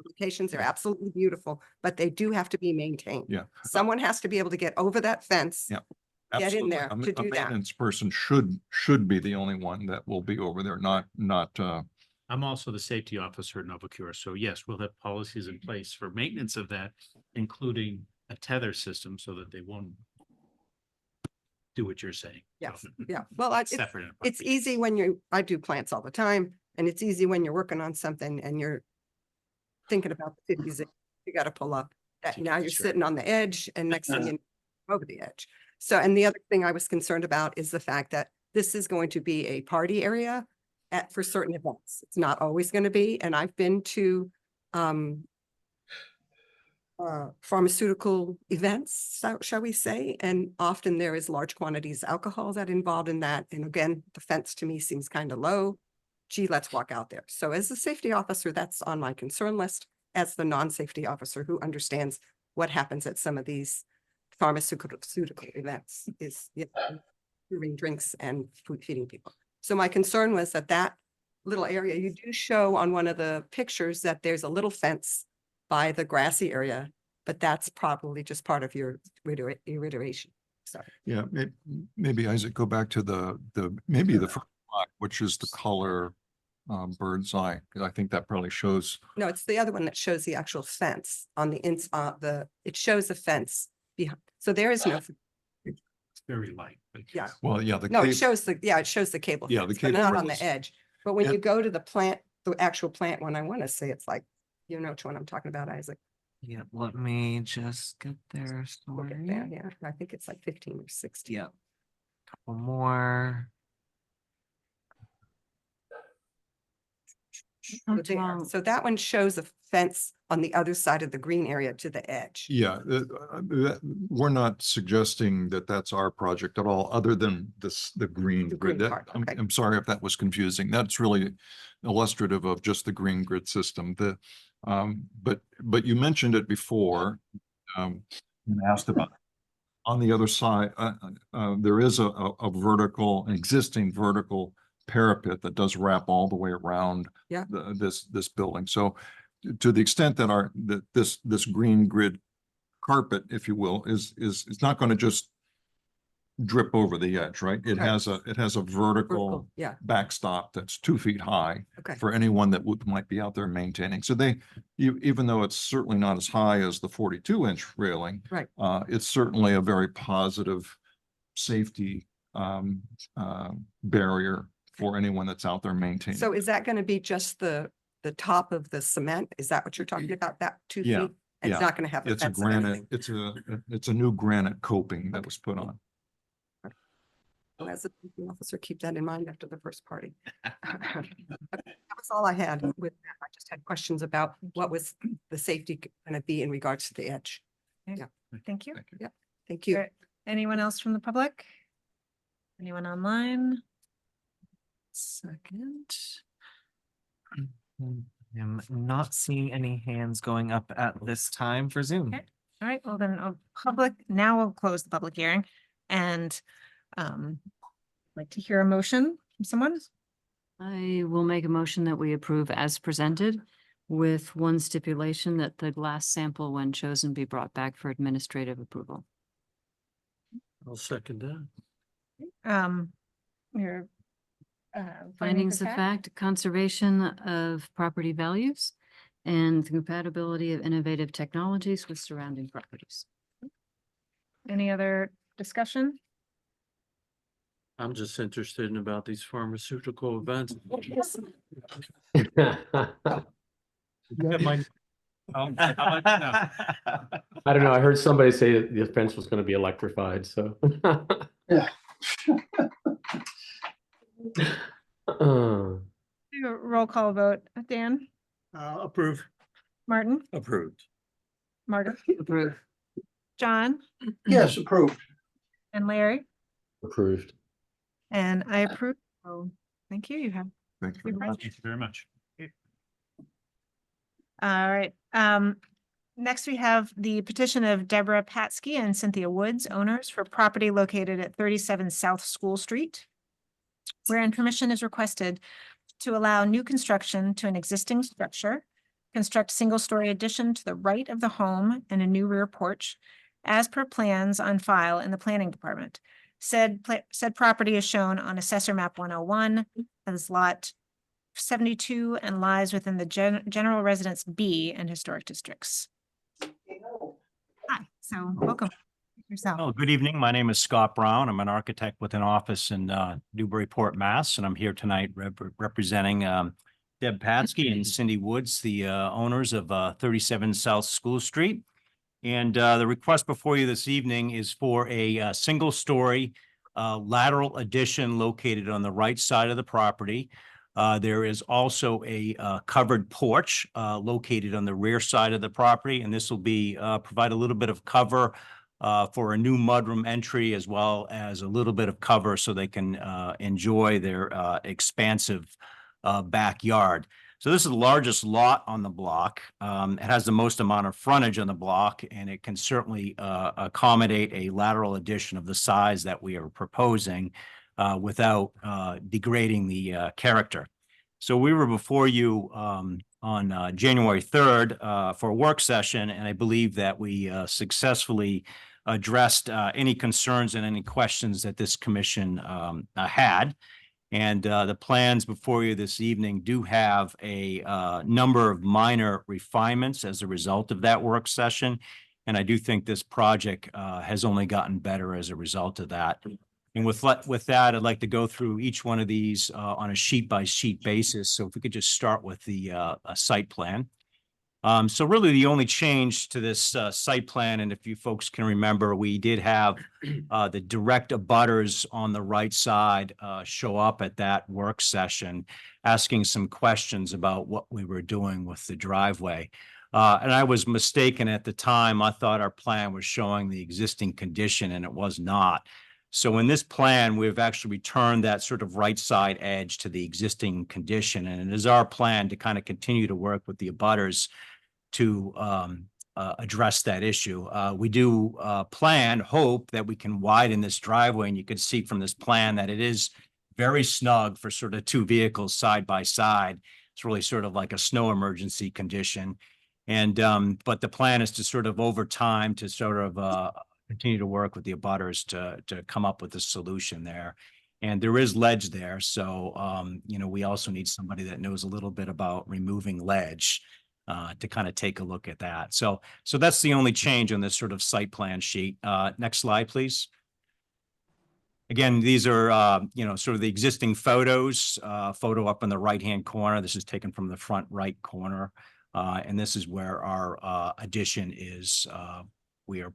locations, they're absolutely beautiful, but they do have to be maintained. Yeah. Someone has to be able to get over that fence. Yeah. Get in Absolutely. there A ma- to a do that. maintenance person should be the only one that will be over there, not, I'm also the safety officer at Novacure. So yes, we'll have policies in place for maintenance of that, including a tether system so that they won't do what you're saying. Yes, So, yeah. Well, it's Separate. and it's apart. easy when I do plants all the time, and it's easy when you're working on something and you're thinking about the 50s, you gotta pull up. That now you're Sure. sitting on the edge and next thing you know, over the edge. So, and the other thing I was concerned about is the fact that this is going to be a party area for certain events. It's not always gonna be, and I've been to pharmaceutical events, shall we say, and often there is large quantities of alcohol that involved in that. And again, the fence to me seems kind of low. Gee, let's walk out there. So as a safety officer, that's on my concern list. As the non-safety officer who understands what happens at some of these pharmaceutical events is, you know, serving drinks and feeding people. So my concern was that little area, you do show on one of the pictures that there's a little fence by the grassy area, but that's probably just part of your reiteration. Sorry. yeah, maybe Isaac, go back to maybe the first slide, which is the color bird's eye. 'Cause I think that probably shows. No, it's the other one that shows the actual fence on the it shows the fence behind. So there is no, It's very light. But yeah. yes. Well, yeah, No, it shows it shows the cable. Yeah, the fence, but cable not on fence. the edge. But when Yeah. you go to the actual plant one, I want to say it's like, you know which one I'm talking about, Isaac. Yeah, let me just get there. Look at that, yeah. I think it's like 15 or 16. Yeah. Couple more. So there. So that one shows a fence on the other side of the green area to the edge. Yeah, we're not suggesting that that's our project at all, other than the green The grid. green part, okay. I'm sorry if that was confusing. That's really illustrative of just the green grid system. But you mentioned it before, and asked about it. On the other side, there is an existing vertical parapet that does wrap all the way around Yeah. this building. So to the extent that this green grid carpet, if you will, is not going to just drip over the edge, right? It Right. has a vertical Yeah, backstop that's 2 feet high okay. for anyone that might be out there maintaining. So even though it's certainly not as high as the 42-inch railing, Right. It's certainly a very positive safety barrier for anyone that's out there maintaining. So is that going to be just the top of the cement? Is that what you're talking about? That 2 feet? Yeah, And it's yeah. not going to have a It's a fence or anything? granite, it's a new granite coping that was put on. Well, as a safety officer, keep that in mind after the first party. That was all I had with that. I just had questions about what was the safety going to be in regards to the edge. Thank you. Thank you. Thank you. Great. Anyone else from the public? Anyone online? Second. I'm not seeing any hands going up at this time for Zoom. Okay. All right, well then, now we'll close the public hearing and like to hear a motion from someone. I will make a motion that we approve as presented with one stipulation that the glass sample, when chosen, be brought back for administrative approval. I'll second that. Your Findings of fact, conservation of property values, and the compatibility of innovative technologies with surrounding properties. Any other discussion? I'm just interested in about these pharmaceutical events. I don't know. I heard somebody say that the fence was going to be electrified, so. Yeah. Uh, Do a roll call vote. Dan, Approve. Martin, Approved. Margaret, Approve. John, Yes, approved. and Larry, Approved. and I approve. So thank you. You have. Thank you. your very much. Thank you very much. All right. Next we have the petition of Deborah Patsky and Cynthia Woods, owners, for property located at 37 South School Street, wherein permission is requested to allow new construction to an existing structure, construct single-story addition to the right of the home and a new rear porch, as per plans on file in the planning department. Said property is shown on Assessor Map 101 as lot 72 and lies within the general residence B and historic districts. Hi, so welcome yourself. Oh, good evening. My name is Scott Brown. I'm an architect with an office in Newburyport, Mass. And I'm here tonight representing Deb Patsky and Cindy Woods, the owners of 37 South School Street. And the request before you this evening is for a single-story lateral addition located on the right side of the property. There is also a covered porch located on the rear side of the property, and this will be provide a little bit of cover for a new mudroom entry, as well as a little bit of cover so they can enjoy their expansive backyard. So this is the largest lot on the block. It has the most amount of frontage on the block, and it can certainly accommodate a lateral addition of the size that we are proposing without degrading the character. So we were before you on January 3rd for a work session, and I believe that we successfully addressed any concerns and any questions that this commission had. And the plans before you this evening do have a number of minor refinements as a result of that work session. And I do think this project has only gotten better as a result of that. And with that, I'd like to go through each one of these on a sheet-by-sheet basis. So if we could just start with the site plan. So really the only change to this site plan, and if you folks can remember, we did have the direct abutters on the right side show up at that work session, asking some questions about what we were doing with the driveway. And I was mistaken at the time. I thought our plan was showing the existing condition, and it was not. So in this plan, we've actually returned that sort of right side edge to the existing condition. And it is our plan to kind of continue to work with the abutters to address that issue. We do hope that we can widen this driveway. And you can see from this plan that it is very snug for sort of two vehicles side by side. It's really sort of like a snow emergency condition. And but the plan is to sort of over time to sort of continue to work with the abutters to come up with a solution there. And there is ledge there. So, you know, we also need somebody that knows a little bit about removing ledge to kind of take a look at that. So that's the only change on this sort of site plan sheet. Next slide, please. Again, these are, you know, sort of the existing photos, photo up in the right-hand corner. This is taken from the front right corner. And this is where our addition is. We are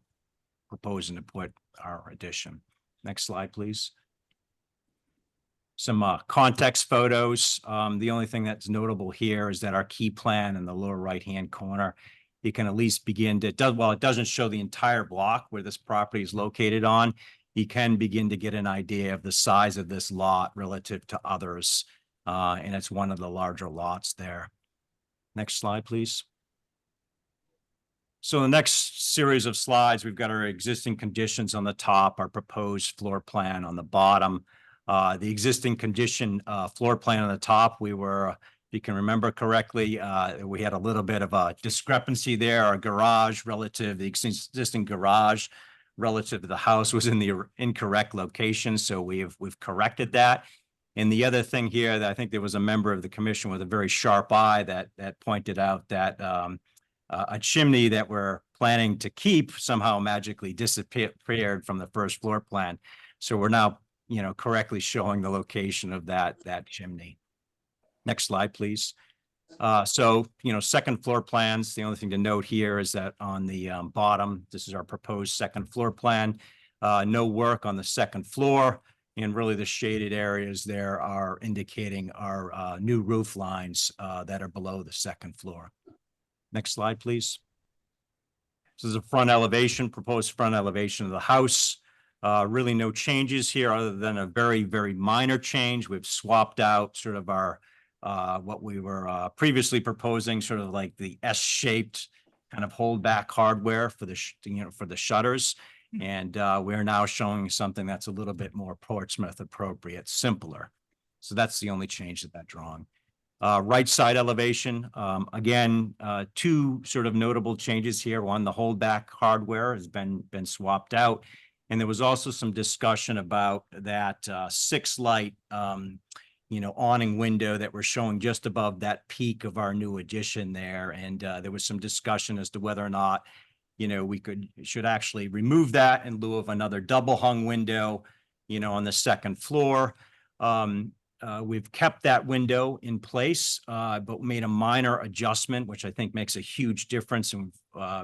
proposing to put our addition. Next slide, please. Some context photos. The only thing that's notable here is that our key plan in the lower right-hand corner, you can at least begin to, while it doesn't show the entire block where this property is located on, you can begin to get an idea of the size of this lot relative to others. And it's one of the larger lots there. Next slide, please. So the next series of slides, we've got our existing conditions on the top, our proposed floor plan on the bottom. The existing condition floor plan on the top, we were you can remember correctly, we had a little bit of a discrepancy there. Our garage relative, the existing garage relative to the house was in the incorrect location, so we've corrected that. And the other thing here that I think there was a member of the commission with a very sharp eye that pointed out that a chimney that we're planning to keep somehow magically disappeared from the first floor plan. So we're now, correctly showing the location of that chimney. Next slide, please. So, second floor plans, the only thing to note here is that on the bottom, this is our proposed second floor plan. No work on the second floor, and really the shaded areas there are indicating our new roof lines that are below the second floor. Next slide, please. This is a front elevation, proposed front elevation of the house. Really no changes here other than a very, very minor change. We've swapped out sort of our what we were previously proposing, sort of like the S-shaped kind of hold back hardware for the for the shutters, and we're now showing something that's a little bit more Portsmouth appropriate, simpler. So that's the only change that drawing. Right side elevation, again, two sort of notable changes here. One, the hold back hardware has been swapped out, and there was also some discussion about that 6-light awning window that we're showing just above that peak of our new addition there. And there was some discussion as to whether or not, we should actually remove that in lieu of another double hung window, on the second floor. We've kept that window in place, but made a minor adjustment, which I think makes a huge difference, and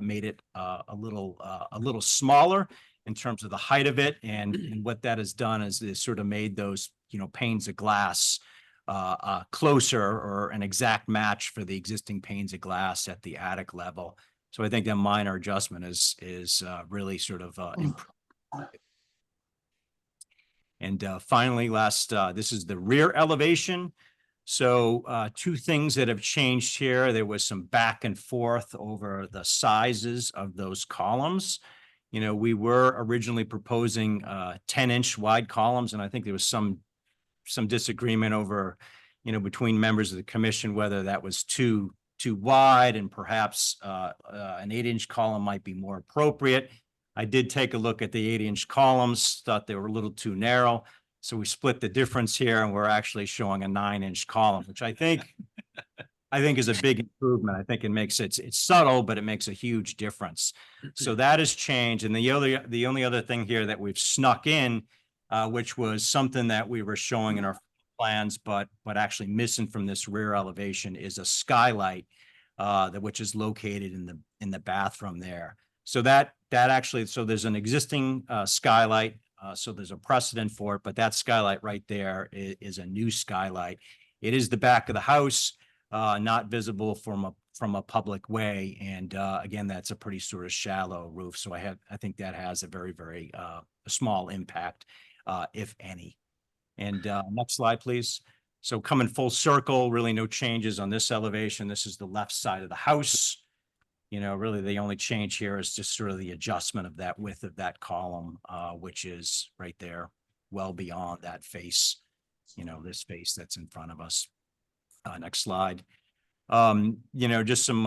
made it a little smaller in terms of the height of it. And what that has done is sort of made those panes of glass closer, or an exact match for the existing panes of glass at the attic level. So I think that minor adjustment is really sort of improved. And finally, this is the rear elevation. So two things that have changed here. There was some back and forth over the sizes of those columns. We were originally proposing 10-inch wide columns, and I think there was some disagreement over, between members of the commission, whether that was too wide, and perhaps an 8-inch column might be more appropriate. I did take a look at the 8-inch columns, thought they were a little too narrow. So we split the difference here, and we're actually showing a 9-inch column, which I think is a big improvement. I think it makes it's subtle, but it makes a huge difference. So that has changed. And the only other thing here that we've snuck in, which was something that we were showing in our plans, but actually missing from this rear elevation, is a skylight which is located in the bathroom there. So that actually, so there's an existing skylight, so there's a precedent for it, but that skylight right there is a new skylight. It is the back of the house, not visible from a public way, and again, that's a pretty sort of shallow roof. So I think that has a very, very small impact, if any. And next slide, please. So coming full circle, really no changes on this elevation. This is the left side of the house. Really the only change here is just sort of the adjustment of that width of that column, which is right there, well beyond that face, this face that's in front of us. Next slide. Just some,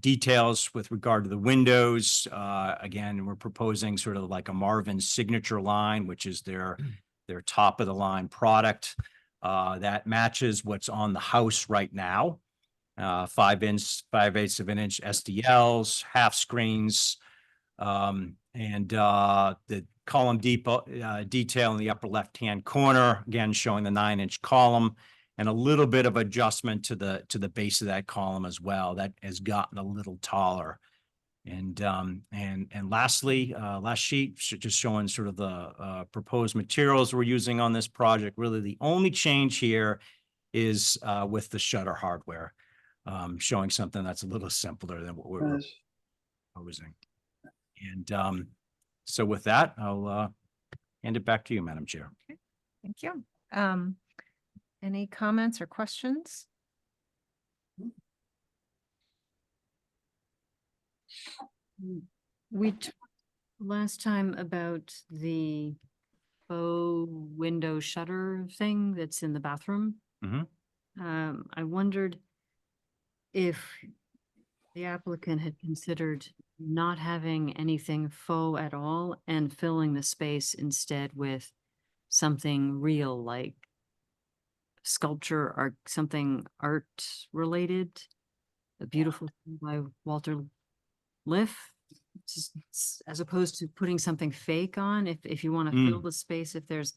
details with regard to the windows. Again, we're proposing sort of like a Marvin signature line, which is their top of the line product, that matches what's on the house right now. 5/8 of an inch SDLs, half screens, and the column detail in the upper left-hand corner, again, showing the 9-inch column, and a little bit of adjustment to the base of that column as well. That has gotten a little taller. And lastly, last sheet, just showing sort of the proposed materials we're using on this project. Really, the only change here is with the shutter hardware, showing something that's a little simpler than what we're proposing. And so with that, I'll hand it back to you, Madam Chair. Okay, thank you. Any comments or questions? We talked last time about the faux window shutter thing that's in the bathroom. Mhm. I wondered if the applicant had considered not having anything faux at all and filling the space instead with something real like sculpture or something art related. A beautiful thing by Walter Liff, as opposed to putting something fake on. If you want to fill the space, if there's,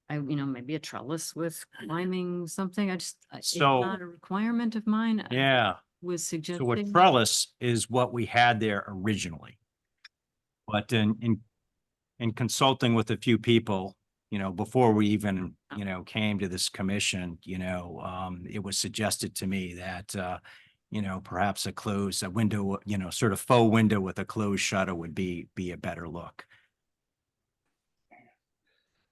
maybe a trellis with climbing something. It's So- not a requirement of mine. I Yeah. Was So a suggesting. trellis is what we had there originally. But in consulting with a few people, before we even, came to this commission, it was suggested to me that, perhaps a window, sort of faux window with a closed shutter would be a better look.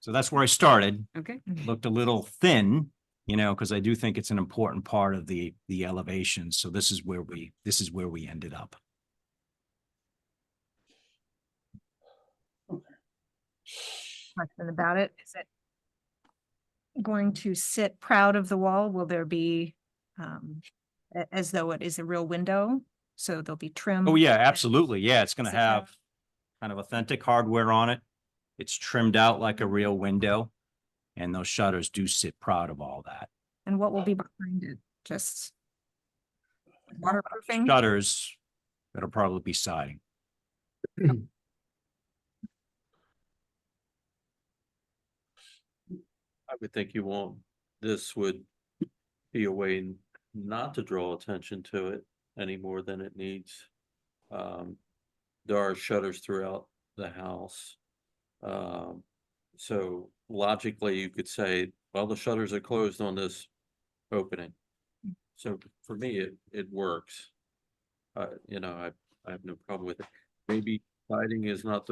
So that's where I started. Okay. Looked a little thin, because I do think it's an important part of the elevation. So this is where we ended up. Question about it. Is it going to sit proud of the wall? Will there be, as though it is a real window? So there'll be trim. Oh, yeah, absolutely. Yeah, it's gonna Sit have proud. kind of authentic hardware on it. It's trimmed out like a real window. And those shutters do sit proud of all that. And what will be behind it? Just waterproofing? Shutters, that'll probably be siding. I would think this would be a way not to draw attention to it any more than it needs. There are shutters throughout the house. So logically, you could say, well, the shutters are closed on this opening. So for me, it works. I have no problem with it. Maybe siding is not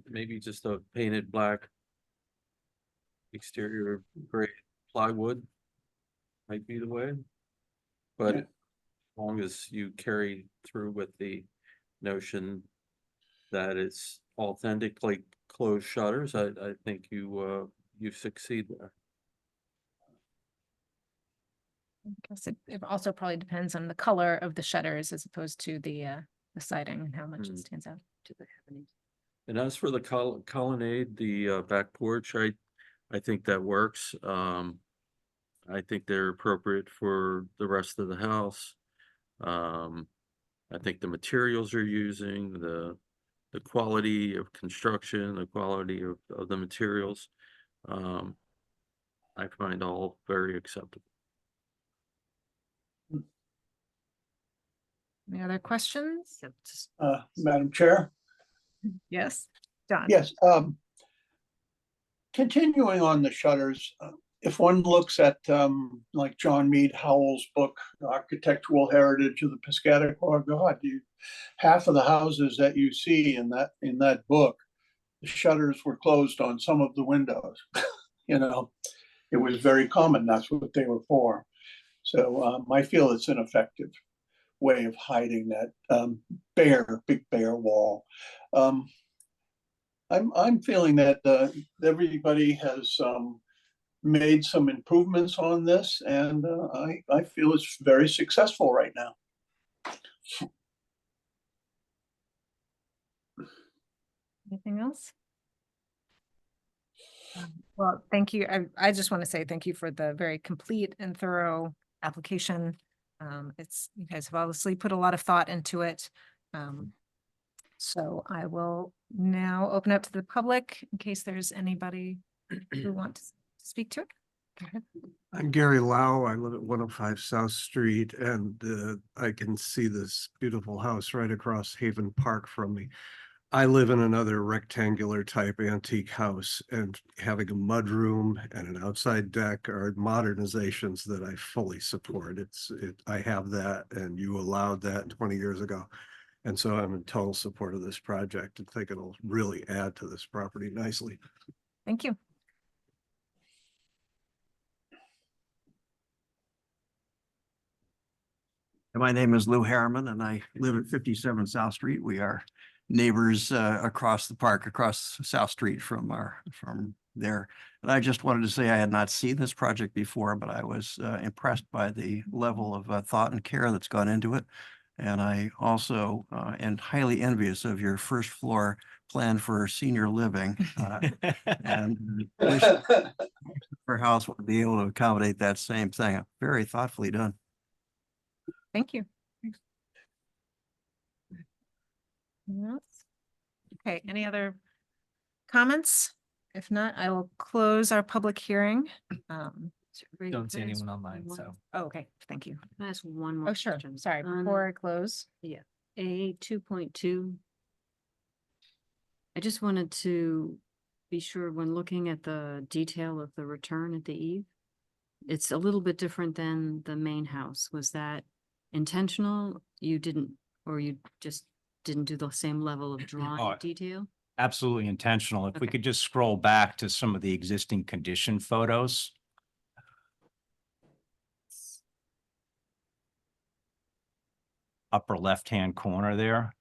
maybe just a painted black exterior gray plywood might be the way. But Yeah. as long as you carry through with the notion that it's authentically closed shutters, I think you succeed there. I guess it also probably depends on the color of the shutters as opposed to the siding and how much it stands out. Do they have any? And as for the colonnade, the back porch, I think that works. I think they're appropriate for the rest of the house. I think the materials you're using, the quality of construction, the quality of the materials, I find all very acceptable. Any other questions? Madam Chair? Yes, John? Yes, continuing on the shutters, if one looks at, like John Mead Howell's book, Architectural Heritage of the Piscataqua, God, half of the houses that you see in that book, the shutters were closed on some of the windows. It was very common. That's what they were for. So I feel it's an effective way of hiding that big bare wall. I'm feeling that everybody has made some improvements on this, and I feel it's very successful right now. Anything else? Well, thank you. I just want to say thank you for the very complete and thorough application. You guys have obviously put a lot of thought into it. So I will now open up to the public in case there's anybody who wants to speak to it. Go ahead. I'm Gary Lau. I live at 105 South Street, and I can see this beautiful house right across Haven Park from me. I live in another rectangular type antique house, and having a mudroom and an outside deck are modernizations that I fully support. I have that, and you allowed that 20 years ago. And so I'm in total support of this project and think it'll really add to this property nicely. Thank you. My name is Lou Harriman, and I live at 57 South Street. We are neighbors across the park, across South Street from there. And I just wanted to say I had not seen this project before, but I was impressed by the level of thought and care that's gone into it. And I also am highly envious of your first floor plan for senior living. And wish her house would be able to accommodate that same thing. Very thoughtfully done. Thank you. Anyone else? Okay, any other comments? If not, I will close our public hearing. Ray, Don't see can I ask anyone online, one- so. Oh, okay, thank you. Can I ask one more? Oh, sure. question? Sorry, On before I close. A 2.2. I just wanted to be sure when looking at the detail of the return at the eve, it's a little bit different than the main house. Was that intentional? You didn't, or you just didn't do the same level of drawing detail? Absolutely intentional. If we Okay. could just scroll back to some of the existing condition photos. Upper left-hand corner there.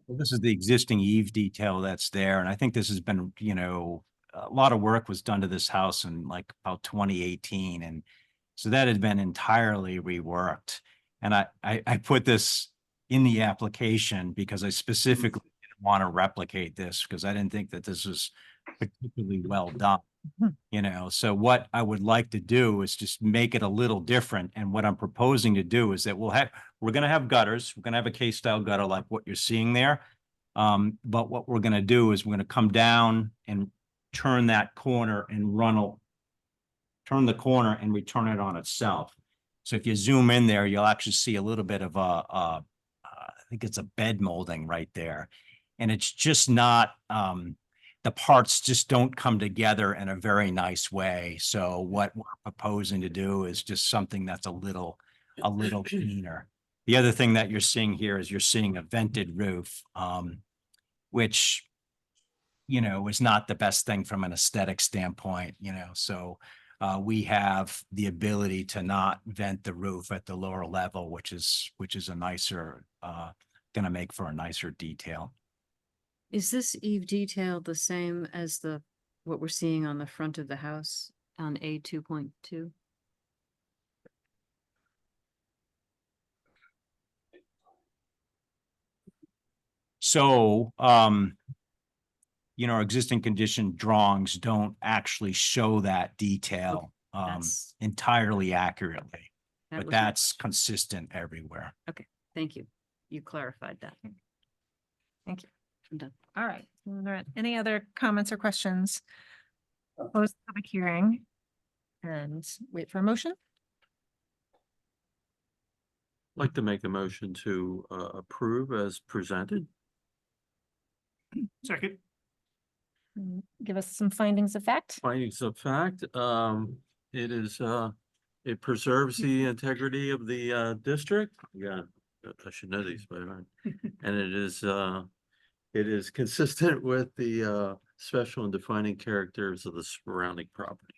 Well, this is the existing eave detail that's there, and I think this has been, a lot of work was done to this house in like about 2018, and so that had been entirely reworked. And I put this in the application because I specifically didn't want to replicate this because I didn't think that this was particularly well done. So what I would like to do is just make it a little different. And what I'm proposing to do is that we're going to have gutters. We're going to have a K-style gutter like what you're seeing there. But what we're going to do is we're going to come down and turn that corner and turn the corner and return it on itself. So if you zoom in there, you'll actually see a little bit of I think it's a bed molding right there. And it's just not, the parts just don't come together in a very nice way. So what we're proposing to do is just something that's a little cleaner. The other thing that you're seeing here is you're seeing a vented roof, which, is not the best thing from an aesthetic standpoint, so we have the ability to not vent the roof at the lower level, which is a nicer, gonna make for a nicer detail. Is this eave detail the same as what we're seeing on the front of the house on A 2.2? So, our existing condition drawings don't actually show that detail That's- entirely accurately, That but was my that's consistent everywhere. Okay, thank you. You clarified that. Thank you. I'm done. All right. All right. Any other comments or questions? Close the public hearing and wait for a motion. I'd like to make a motion to approve as presented. Second. Give us some findings of fact. Findings of fact, it preserves the integrity of the district. Yeah, I should know these by heart. And it is consistent with the special and defining characters of the surrounding properties.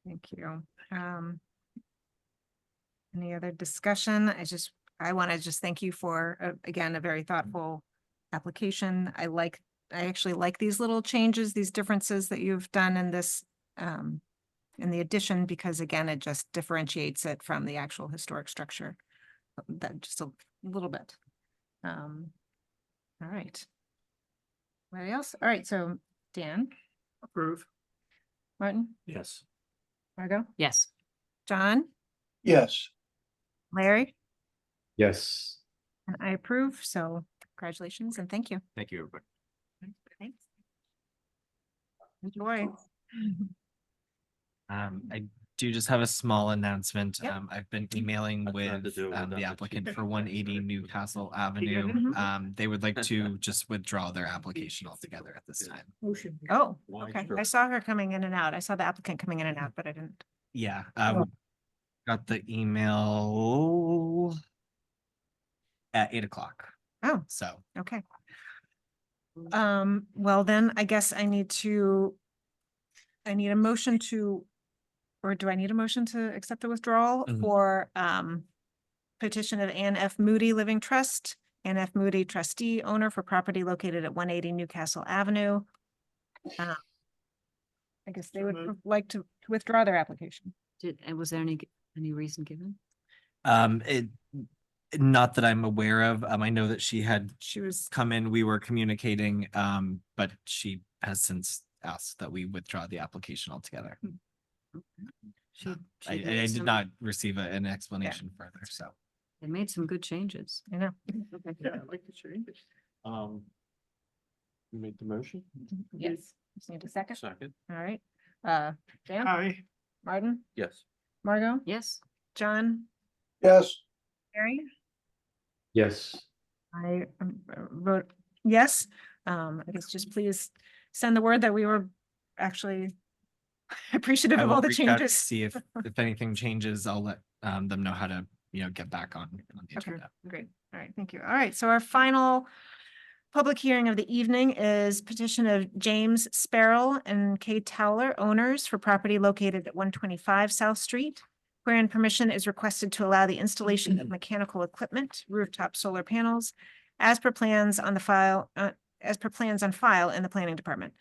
Thank you. Any other discussion? I want to just thank you for, again, a very thoughtful application. I actually like these little changes, these differences that you've done in this, in the addition, because again, it just differentiates it from the actual historic structure. That just a little bit. All right. Anybody else? All right, so Dan, Approve. Martin, Yes. Margot, Yes. John, Yes. Larry, Yes. and I approve. So congratulations and thank you. Thank you, everybody. Thanks. Enjoy. I do just have a small announcement. Yep. I've been emailing I tried to with do it without the the applicant key. for 180 Newcastle Avenue. Mhm. They would like to just withdraw their application altogether at this time. Motion. Oh, Why, okay. sure. I saw her coming in and out. I saw the applicant coming in and out, but I didn't. Yeah, Oh. got the email at 8 o'clock. Oh, So okay. Well, then I guess I need a motion to, or do I need a motion to accept the withdrawal Mhm. for petition of Ann F. Moody Living Trust, Ann F. Moody trustee owner for property located at 180 Newcastle Avenue. I guess they would like to withdraw their application. And was there any reason given? It, not that I'm aware of. I know that she was come in, we were communicating, but she has since asked that we withdraw the application altogether. I did not receive an explanation further, so. They made some good changes. I know. Yeah, I like the changes. You made the motion? Yes. Just need a second. Second. All right. Dan, Aye. Martin, Yes. Margot, Yes. John, Yes. Mary. Yes. I wrote yes. I guess just please send the word that we were actually appreciative I of will all the reach out to changes. see if anything changes. I'll let them know how to, get back on the Okay, agenda. great. All right, thank you. All right, so our final public hearing of the evening is petition of James Sparrow and Kay Towler, owners for property located at 125 South Street, wherein permission is requested to allow the installation of mechanical equipment, rooftop solar panels, as per plans on file in the planning department.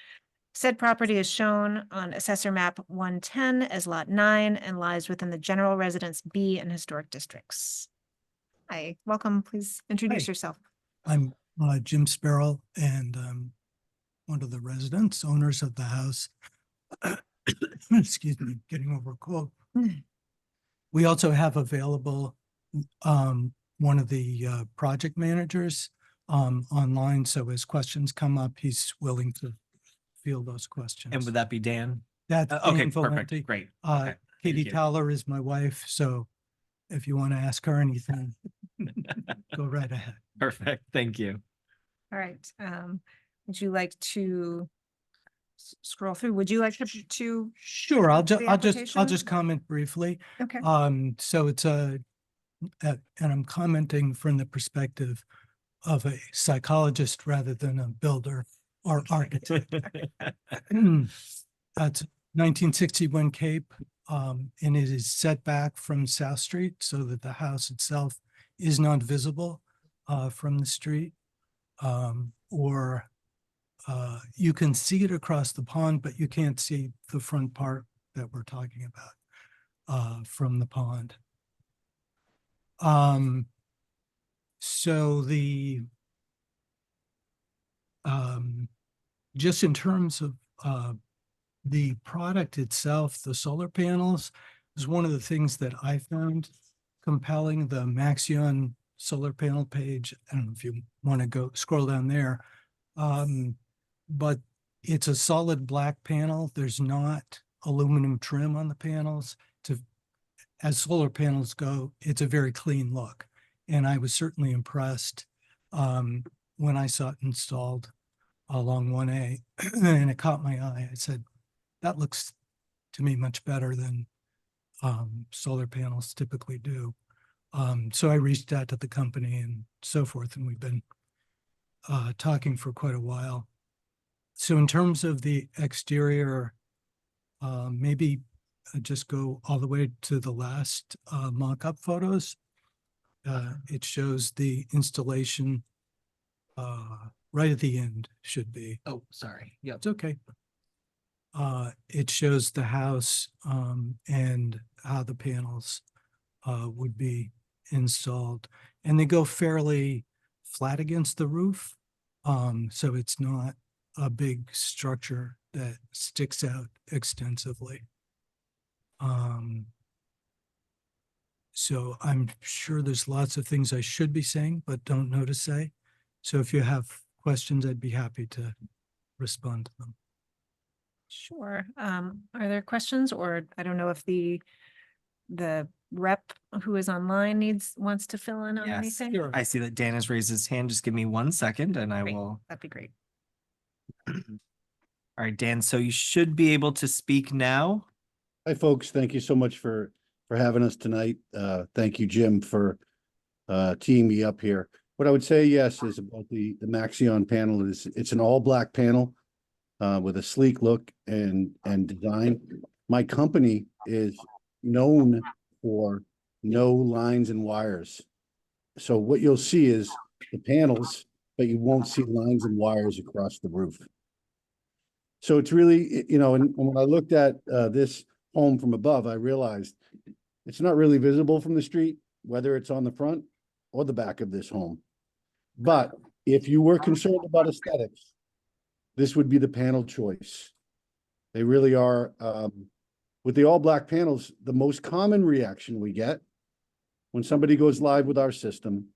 Said property is shown on Assessor Map 110 as Lot 9 and lies within the General Residence B and Historic Districts. Hi, welcome. Please introduce Hi. yourself. I'm Jim Sparrow, and one of the residents, owners of the house. Excuse me, getting over a cold. We also have available one of the project managers online, so as questions come up, he's willing to field those questions. And would that be Dan? That's Okay, Dan perfect. Valenti. Great. Uh, Okay, Katie thank you. Towler is my wife, so if you want to ask her anything, go right ahead. Perfect. Thank you. All right, would you like to scroll through? Would you like to? Sure, I'll the I'll just application? comment briefly. Okay. So it's and I'm commenting from the perspective of a psychologist rather than a builder or architect. That's 1961 Cape, and it is set back from South Street so that the house itself is not visible from the street. You can see it across the pond, but you can't see the front part that we're talking about from the pond. So just in terms of the product itself, the solar panels is one of the things that I found compelling. The Maxion solar panel page, I don't know if you want to go scroll down there, but it's a solid black panel. There's not aluminum trim on the panels. As solar panels go, it's a very clean look. And I was certainly impressed when I saw it installed along 1A and it caught my eye. I said, that looks to me much better than solar panels typically do. So I reached out to the company and so forth, and we've been talking for quite a while. So in terms of the exterior, maybe just go all the way to the last mock-up photos. It shows the installation right at the end should be. Oh, sorry. Yep. It's okay. It shows the house and how the panels would be installed. And they go fairly flat against the roof. So it's not a big structure that sticks out extensively. So I'm sure there's lots of things I should be saying, but don't know to say. So if you have questions, I'd be happy to respond to them. Sure. Are there questions, or I don't know if the rep who is online wants to fill in on Yes. anything? I see that Dan has raised his hand. Just give me 1 second and I Great. will. That'd be great. All right, Dan, so you should be able to speak now. Hi, folks. Thank you so much for having us tonight. Thank you, Jim, for teeing me up here. What I would say, yes, is about the Maxion panel is it's an all black panel with a sleek look and design. My company is known for no lines and wires. So what you'll see is the panels, but you won't see lines and wires across the roof. So it's really, you know, and when I looked at this home from above, I realized it's not really visible from the street, whether it's on the front or the back of this home. But if you were concerned about aesthetics, this would be the panel choice. They really are. With the all black panels, the most common reaction we get when somebody goes live with our system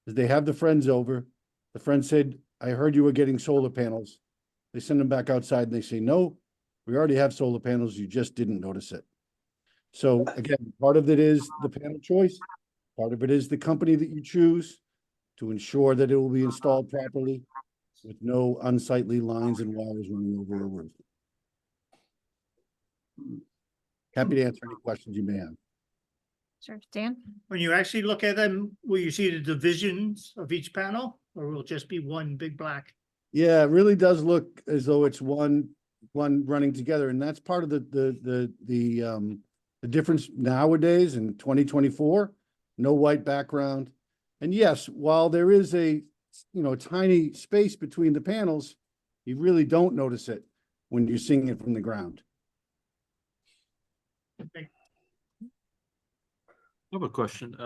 is they have the friends over. The friend said, I heard you were getting solar panels. They send them back outside and they say, no, we already have solar panels. You just didn't notice it. So again, part of it is the panel choice. Part of it is the company that you choose to ensure that it will be installed properly with no unsightly lines and wires running over a roof. Happy to answer any questions you may have. Sure, Dan? When you actually look at them, will you see the divisions of each panel, or will it just be one big black? Yeah, it really does look as though it's one running together, and that's part of the difference nowadays in 2024. No white background, and yes, while there is a tiny space between the panels, you really don't notice it when you're seeing it from the ground. I have a question.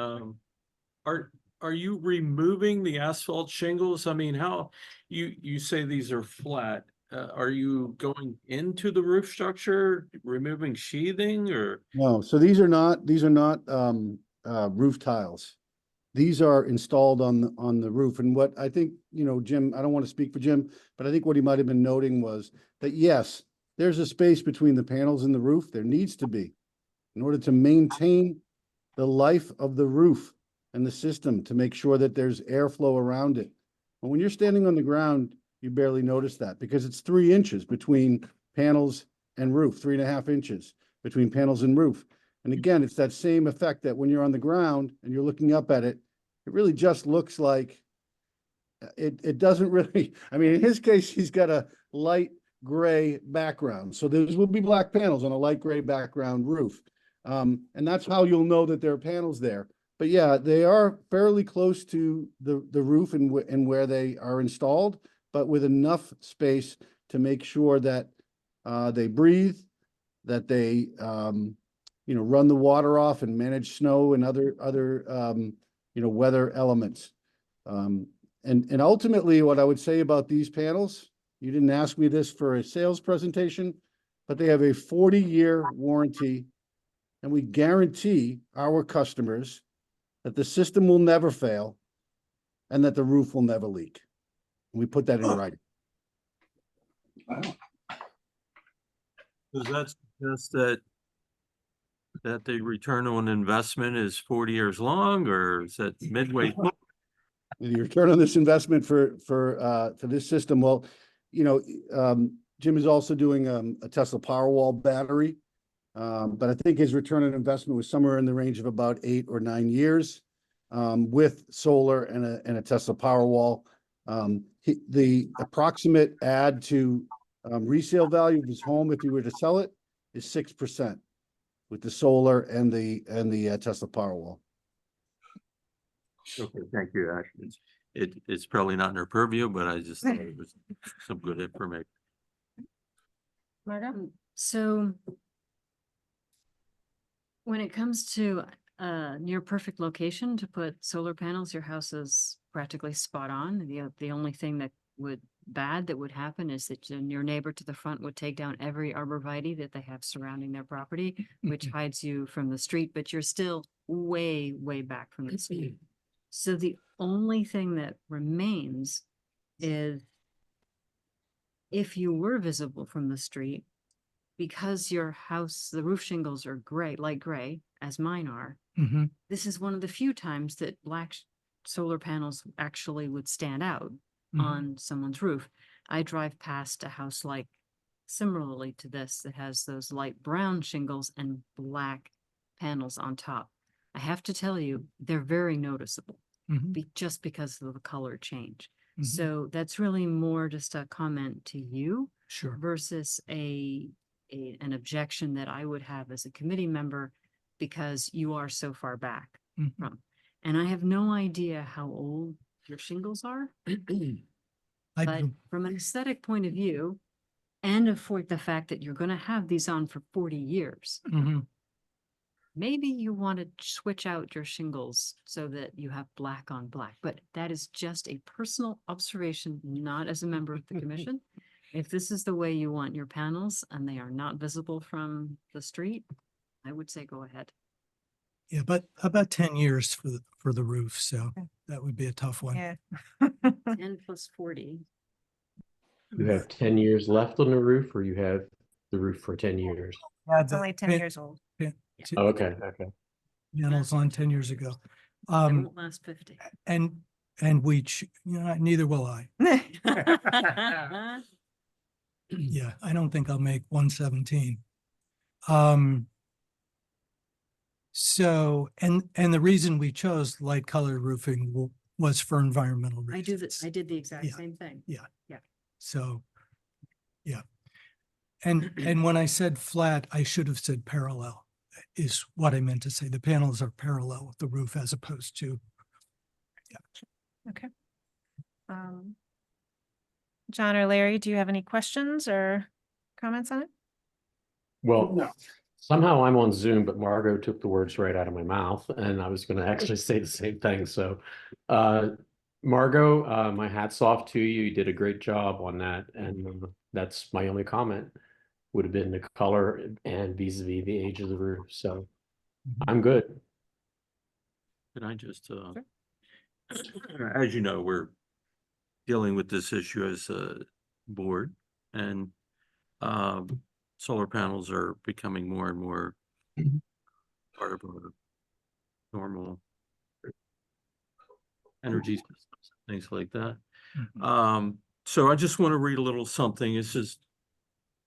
Are you removing the asphalt shingles? I mean, how you say these are flat? Are you going into the roof structure, removing sheathing, or? No, so these are not roof tiles. These are installed on the roof. And what I think, Jim, I don't want to speak for Jim, but I think what he might have been noting was that, yes, there's a space between the panels and the roof. There needs to be, in order to maintain the life of the roof and the system, to make sure that there's airflow around it. But when you're standing on the ground, you barely notice that because it's 3 inches between panels and roof, 3.5 inches between panels and roof. And again, it's that same effect that when you're on the ground and you're looking up at it, it really just looks like it doesn't really, I mean, in his case, he's got a light gray background. So those will be black panels on a light gray background roof. And that's how you'll know that there are panels there. But yeah, they are fairly close to the roof and where they are installed, but with enough space to make sure that they breathe, that they run the water off and manage snow and other weather elements. And ultimately, what I would say about these panels, you didn't ask me this for a sales presentation, but they have a 40-year warranty, and we guarantee our customers that the system will never fail and that the roof will never leak. And we put that in writing. Does that suggest that the return on investment is 40 years long, or is that midway? The return on this investment for this system, well, Jim is also doing a Tesla Powerwall battery. But I think his return on investment was somewhere in the range of about 8 or 9 years with solar and a Tesla Powerwall. The approximate add to resale value of his home, if he were to sell it, is 6% with the solar and the Tesla Powerwall. Okay, thank you. Actually, it's probably not in her purview, but I just thought it was some good information. Margo? So when it comes to a near perfect location to put solar panels, your house is practically spot on. The only thing that would happen is that your neighbor to the front would take down every arborvitae that they have surrounding their property, which hides you from the street, but you're still way, way back from the street. So the only thing that remains is if you were visible from the street, because your house, the roof shingles are gray, light gray, as mine are, this is one of the few times that black solar panels actually would stand out on someone's roof. I drive past a house like similarly to this that has those light brown shingles and black panels on top. I have to tell you, they're very noticeable just because of the color change. So that's really more just a comment to you versus an objection that I would have as a committee member because you are so far back from. And I have no idea how old your shingles are. But from an aesthetic point of view, and avoid the fact that you're gonna have these on for 40 years. Mhm. Maybe you want to switch out your shingles so that you have black on black, but that is just a personal observation, not as a member of the commission. If this is the way you want your panels and they are not visible from the street, I would say go ahead. Yeah, but about 10 years for the roof, so that would be a tough one. Yeah. 10 plus 40. You have 10 years left on the roof, or you have the roof for 10 years? Yeah, It's only 10 years old. Oh, okay, okay. Panels on 10 years ago. It won't last 50. And neither will I. Yeah, I don't think I'll make 117. So, and the reason we chose light colored roofing was for environmental I reasons. do this. I did the exact Yeah. same thing. Yeah. Yeah. So, yeah. And when I said flat, I should have said parallel, is what I meant to say. The panels are parallel with the roof as opposed to. Okay. John or Larry, do you have any questions or comments on it? Well, somehow I'm on Zoom, but Margot took the words right out of my mouth, and I was going to actually say the same thing. So, Margot, my hat's off to you. You did a great job on that, and that's my only comment. Would have been the color and vis-a-vis the age of the roof. So, I'm good. Can I just, as you know, we're dealing with this issue as a board, and solar panels are becoming more and more part of our normal energy systems, things like that. So I just want to read a little something. This is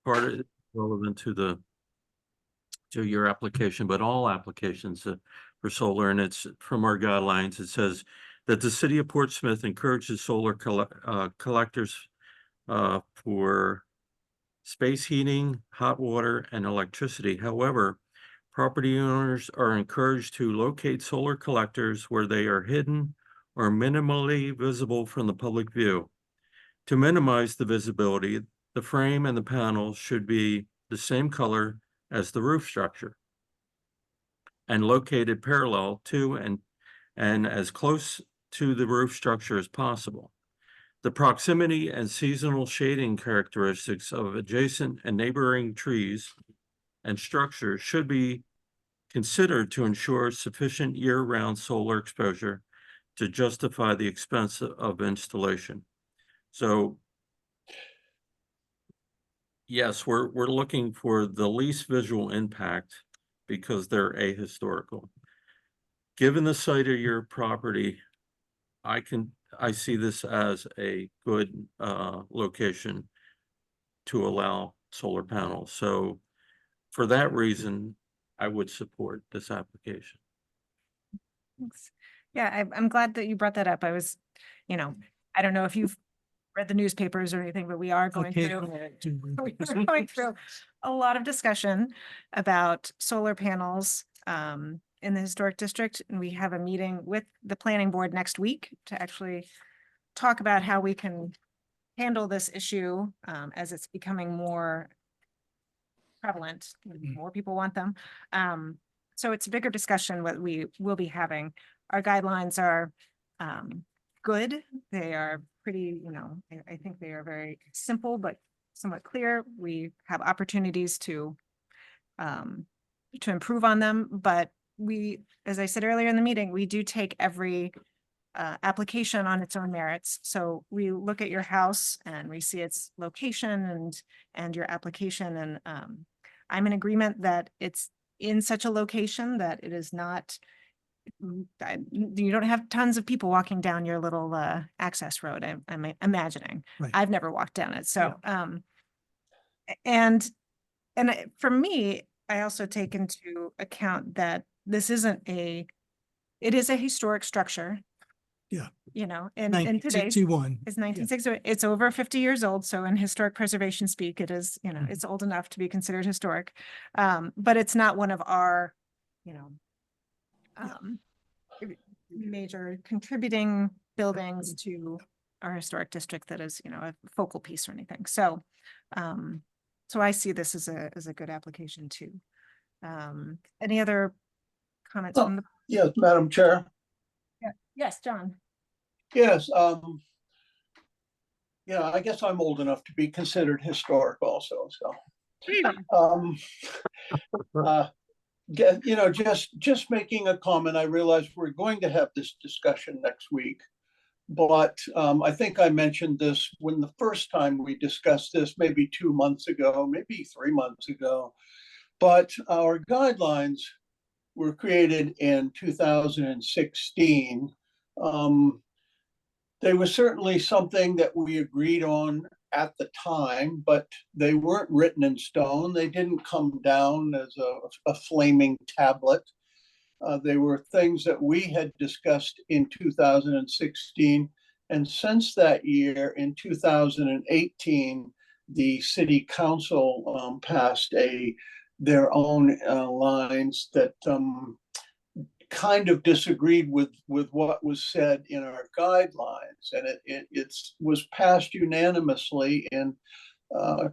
part of relevant to your application, but all applications for solar, and it's from our guidelines. It says that the city of Portsmouth encourages solar collectors for space heating, hot water, and electricity. However, property owners are encouraged to locate solar collectors where they are hidden or minimally visible from the public view. To minimize the visibility, the frame and the panels should be the same color as the roof structure and located parallel to and as close to the roof structure as possible. The proximity and seasonal shading characteristics of adjacent and neighboring trees and structures should be considered to ensure sufficient year-round solar exposure to justify the expense of installation. So, yes, we're looking for the least visual impact because they're ahistorical. Given the site of your property, I see this as a good location to allow solar panels. So for that reason, I would support this application. Thanks. Yeah, I'm glad that you brought that up. I was, I don't know if you've read the newspapers or anything, but we are going through. Occasionally I do read We those. are going through a lot of discussion about solar panels in the historic district. And we have a meeting with the planning board next week to actually talk about how we can handle this issue as it's becoming more prevalent. More people want them. So it's a bigger discussion what we will be having. Our guidelines are good. They are pretty, I think they are very simple, but somewhat clear. We have opportunities to improve on them, but we, as I said earlier in the meeting, we do take every application on its own merits. So we look at your house and we see its location and your application, and I'm in agreement that it's in such a location that it is not, you don't have tons of people walking down your little access road, I'm imagining. Right. I've never walked down it. So, and for me, I also take into account that this isn't it is a historic structure. Yeah. In today's 1961. it's 1960. It's over 50 years old. So in historic preservation speak, it is, it's old enough to be considered historic. But it's not one of our, major contributing buildings to our historic district that is, a focal piece or anything. So So I see this as a good application too. Any other comments from the? Yes, Madam Chair. Yeah. Yes, John. Yes, yeah, I guess I'm old enough to be considered historic also, so. You know, just making a comment, I realize we're going to have this discussion next week. But I think I mentioned this when the first time we discussed this, maybe 2 months ago, maybe 3 months ago. But our guidelines were created in 2016. They were certainly something that we agreed on at the time, but they weren't written in stone. They didn't come down as a flaming tablet. They were things that we had discussed in 2016. And since that year, in 2018, the city council passed their own lines that kind of disagreed with what was said in our guidelines. And it was passed unanimously in, I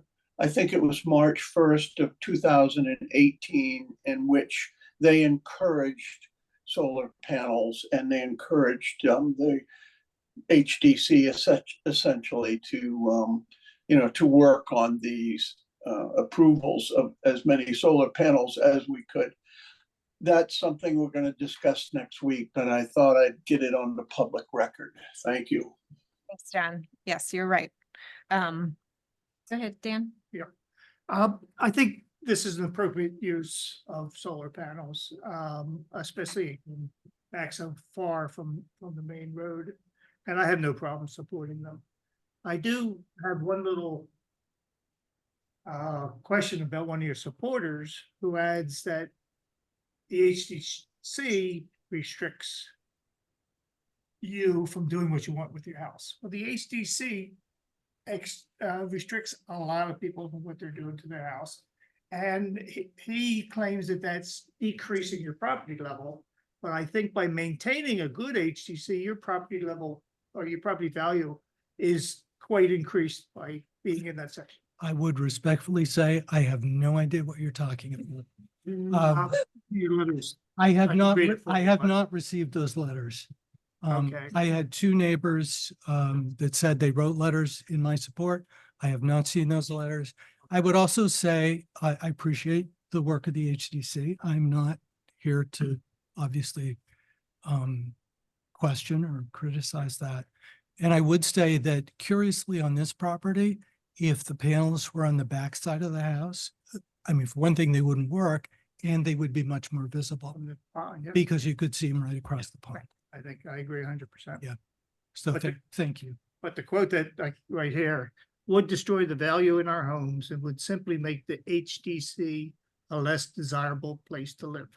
think it was March 1st of 2018, in which they encouraged solar panels and they encouraged the HDC essentially to, you know, to work on these approvals of as many solar panels as we could. That's something we're going to discuss next week, but I thought I'd get it on the public record. Thank you. Thanks, John. Yes, you're right. Go ahead, Dan. Yeah. I think this is an appropriate use of solar panels, especially back so far from the main road. And I have no problem supporting them. I do have one little question about one of your supporters who adds that the HDC restricts you from doing what you want with your house. Well, the HDC restricts a lot of people from what they're doing to their house. And he claims that that's decreasing your property level. But I think by maintaining a good HDC, your property level or your property value is quite increased by being in that section. I would respectfully say I have no idea what you're talking about. Your letters. I have I can not, read it for I you, have but- not received those letters. Okay. I had 2 neighbors that said they wrote letters in my support. I have not seen those letters. I would also say I appreciate the work of the HDC. I'm not here to obviously question or criticize that. And I would say that curiously on this property, if the panels were on the back side of the house, I mean, for one thing, they wouldn't work and they would be much more visible Yeah, because you could see them right across the pond. I think I agree 100%. Yeah. So But the- thank you. But the quote that right here would destroy the value in our homes and would simply make the HDC a less desirable place to live.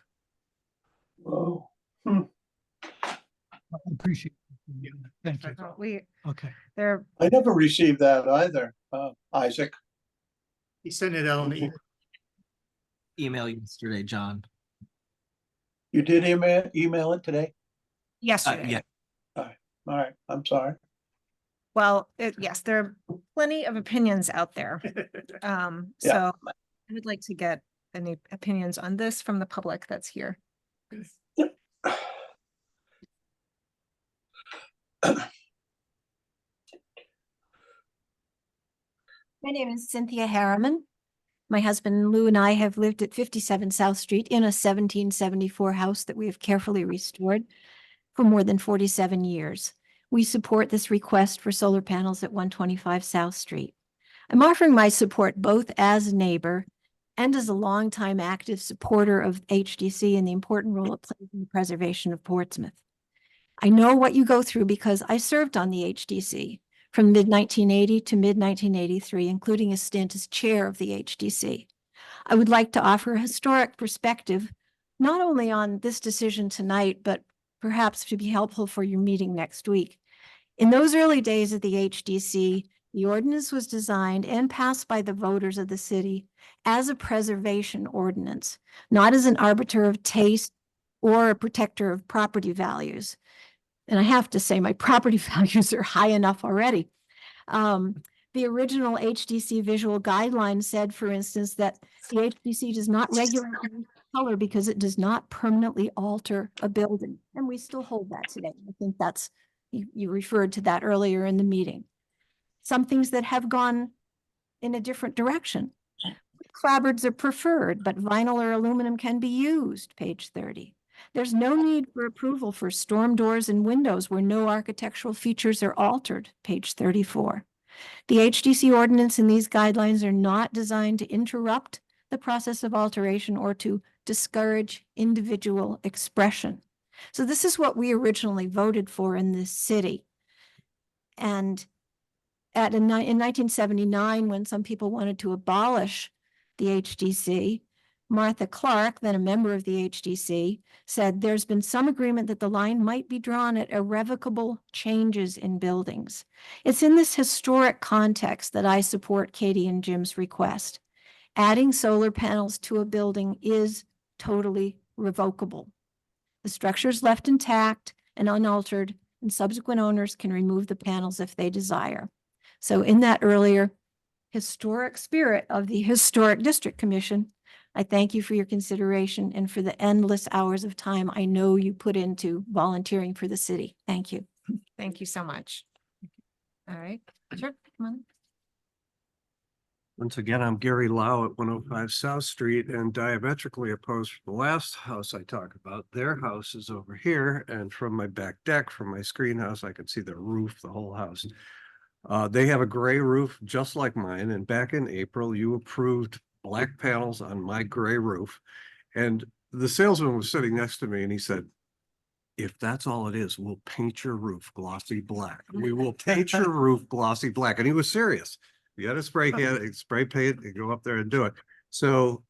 Whoa. I appreciate it. Thank you. We, Okay. there, I never received that either, Isaac. He sent it out on the Email yesterday, John. You did email it today? yesterday. Yeah. All right, I'm sorry. Well, yes, there are plenty of opinions out there. So I would like to get any opinions on this from the public that's here. My name is Cynthia Harriman. My husband Lou and I have lived at 57 South Street in a 1774 house that we have carefully restored for more than 47 years. We support this request for solar panels at 125 South Street. I'm offering my support both as a neighbor and as a longtime active supporter of HDC and the important role it plays in the preservation of Portsmouth. I know what you go through because I served on the HDC from mid-1980 to mid-1983, including a stint as chair of the HDC. I would like to offer a historic perspective, not only on this decision tonight, but perhaps to be helpful for your meeting next week. In those early days of the HDC, the ordinance was designed and passed by the voters of the city as a preservation ordinance, not as an arbiter of taste or a protector of property values. And I have to say, my property values are high enough already. The original HDC visual guidelines said, for instance, that the HDC does not regulate color because it does not permanently alter a building. And we still hold that today. I think that's, you referred to that earlier in the meeting. Some things that have gone in a different direction. Clapboards are preferred, but vinyl or aluminum can be used, page 30. There's no need for approval for storm doors and windows where no architectural features are altered, page 34. The HDC ordinance and these guidelines are not designed to interrupt the process of alteration or to discourage individual expression. So this is what we originally voted for in this city. And in 1979, when some people wanted to abolish the HDC, Martha Clark, then a member of the HDC, said there's been some agreement that the line might be drawn at irrevocable changes in buildings. It's in this historic context that I support Katie and Jim's request. Adding solar panels to a building is totally revocable. The structure is left intact and unaltered, and subsequent owners can remove the panels if they desire. So in that earlier historic spirit of the Historic District Commission, I thank you for your consideration and for the endless hours of time I know you put into volunteering for the city. Thank you. Thank you so much. All right, sure, come on. Once again, I'm Gary Lau at 105 South Street and diametrically opposed from the last house I talk about. Their house is over here, and from my back deck, from my screen house, I can see the roof, the whole house. They have a gray roof just like mine, and back in April, you approved black panels on my gray roof. And the salesman was sitting next to me and he said, if that's all it is, we'll paint your roof glossy black. We will paint your roof glossy black. And he was serious. You had a spray can, spray paint, and go up there and do it. So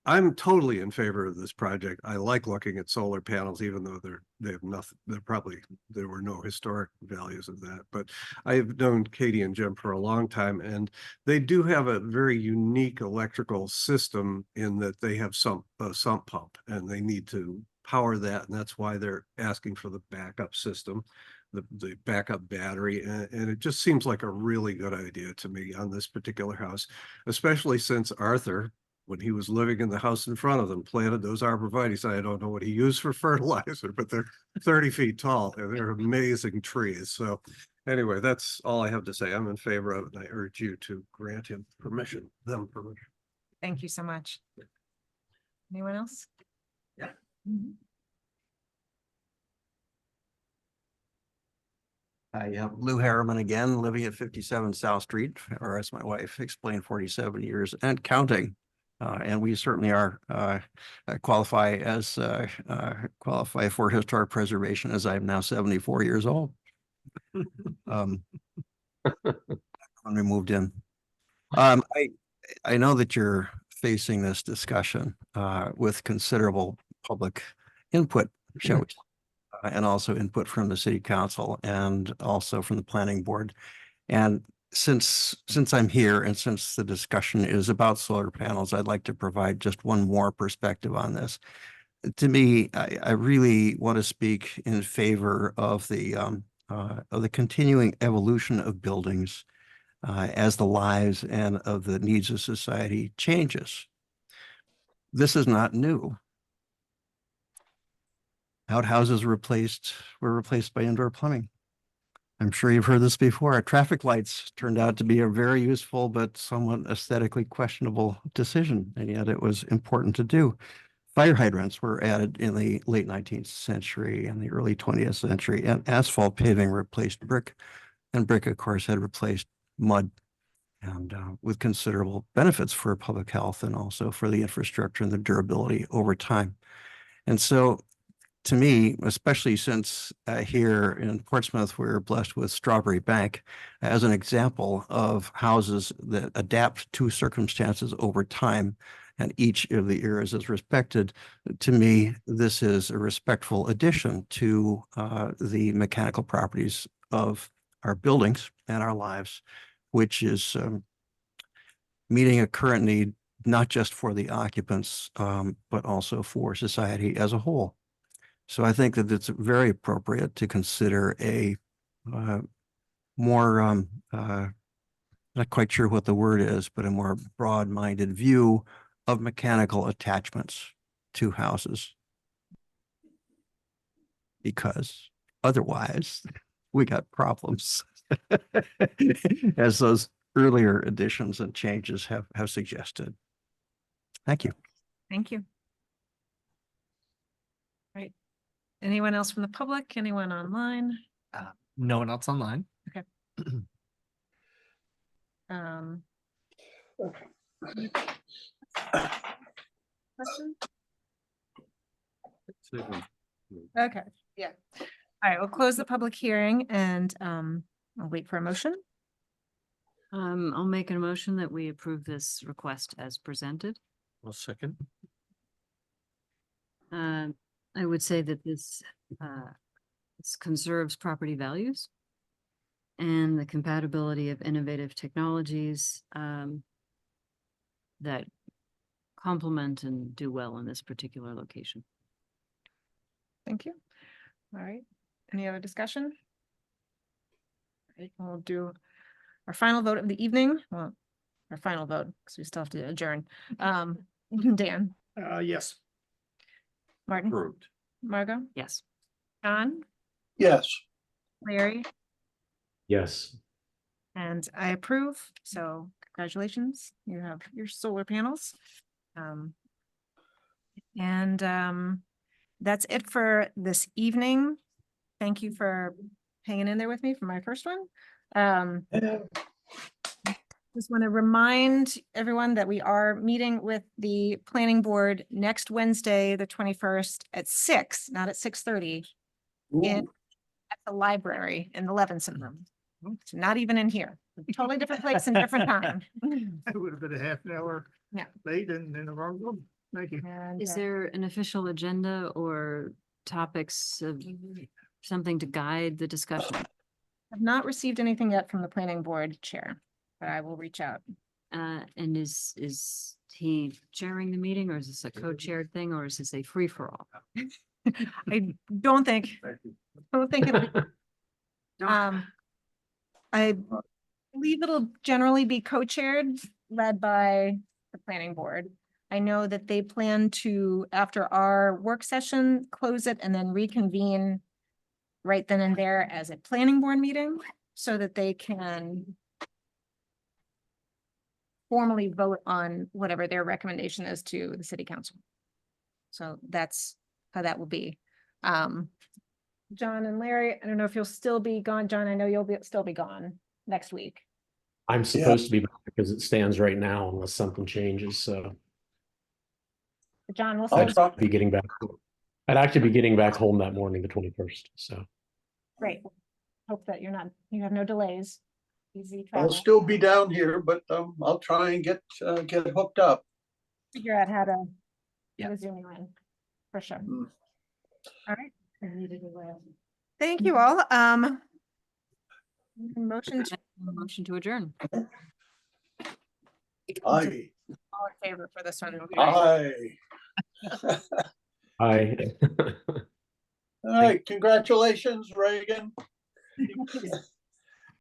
I'm totally in favor of this project. I like looking at solar panels, even though they have nothing, there were no historic values of that. But I've known Katie and Jim for a long time, and they do have a very unique electrical system in that they have a sump pump, and they need to power that, and that's why they're asking for the backup system, the backup battery, and it just seems like a really good idea to me on this particular house, especially since Arthur, when he was living in the house in front of them, planted those arborvitaes. I don't know what he used for fertilizer, but they're 30 feet tall and they're amazing trees. So anyway, that's all I have to say. I'm in favor of it, and I urge you to grant him permission, them permission. Thank you so much. Anyone else? Yeah. Mhm. Hi, Lou Harriman again, living at 57 South Street, or as my wife explained, 47 years and counting. And we certainly are qualify for historic preservation, as I'm now 74 years old. When we moved in. I know that you're facing this discussion with considerable public input, shall we say, and also input from the city council and also from the planning board. And since I'm here and since the discussion is about solar panels, I'd like to provide just one more perspective on this. To me, I really want to speak in favor of the continuing evolution of buildings as the lives and of the needs of society changes. This is not new. Outhouses were replaced by indoor plumbing. I'm sure you've heard this before. Traffic lights turned out to be a very useful but somewhat aesthetically questionable decision, and yet it was important to do. Fire hydrants were added in the late 19th century and the early 20th century, and asphalt paving replaced brick, and brick, of course, had replaced mud, and with considerable benefits for public health and also for the infrastructure and the durability over time. And so, to me, especially since here in Portsmouth, we're blessed with Strawberry Bank as an example of houses that adapt to circumstances over time, and each of the eras is respected. To me, this is a respectful addition to the mechanical properties of our buildings and our lives, which is meeting a current need, not just for the occupants, but also for society as a whole. So I think that it's very appropriate to consider a more not quite sure what the word is, but a more broad-minded view of mechanical attachments to houses. Because otherwise, we got problems. As those earlier additions and changes have suggested. Thank you. Thank you. Right. Anyone else from the public? Anyone online? No one else online. Okay. Question? Okay, yeah. All right, we'll close the public hearing and I'll wait for a motion. I'll make a motion that we approve this request as presented. I'll second. I would say that this conserves property values and the compatibility of innovative technologies that complement and do well in this particular location. Thank you. All right, any other discussion? All right, we'll do our final vote of the evening. Well, our final vote, because we still have to adjourn. Dan, Yes. Martin, Approved. Margot, Yes. John, Yes. Larry, Yes. and I approve. So congratulations, you have your solar panels. That's it for this evening. Thank you for hanging in there with me for my first one. Just want to remind everyone that we are meeting with the planning board next Wednesday, the 21st at 6, not at 6:30 at the library in the Levinson room. So not even in here, totally different place and different time. It would have been a half an hour Yeah. late and in the wrong room. Thank you. And, Is there an official agenda or topics of something to guide the discussion? I've not received anything yet from the planning board chair, but I will reach out. And is he chairing the meeting, or is this a co-chaired thing, or is this a free-for-all? I don't think, it'll be, I believe it'll generally be co-chaired, led by the planning board. I know that they plan to, after our work session, close it and then reconvene right then and there as a planning board meeting so that they can formally vote on whatever their recommendation is to the city council. So that's how that will be. John and Larry, I don't know if you'll still be gone. John, I know you'll still be gone next week. I'm supposed to be back because it stands right now unless something changes, so But John will I'd still, be getting back. I'd actually be getting back home that morning, the 21st, so. great. Hope that you have no delays. Easy I'll travel. still be down here, but I'll try and get hooked up. Figure out how to zoom you in, for sure. Mm. All right. Thank you all. Motion to adjourn. Aye. All in favor for this one. Aye. I. All right, congratulations, Reagan.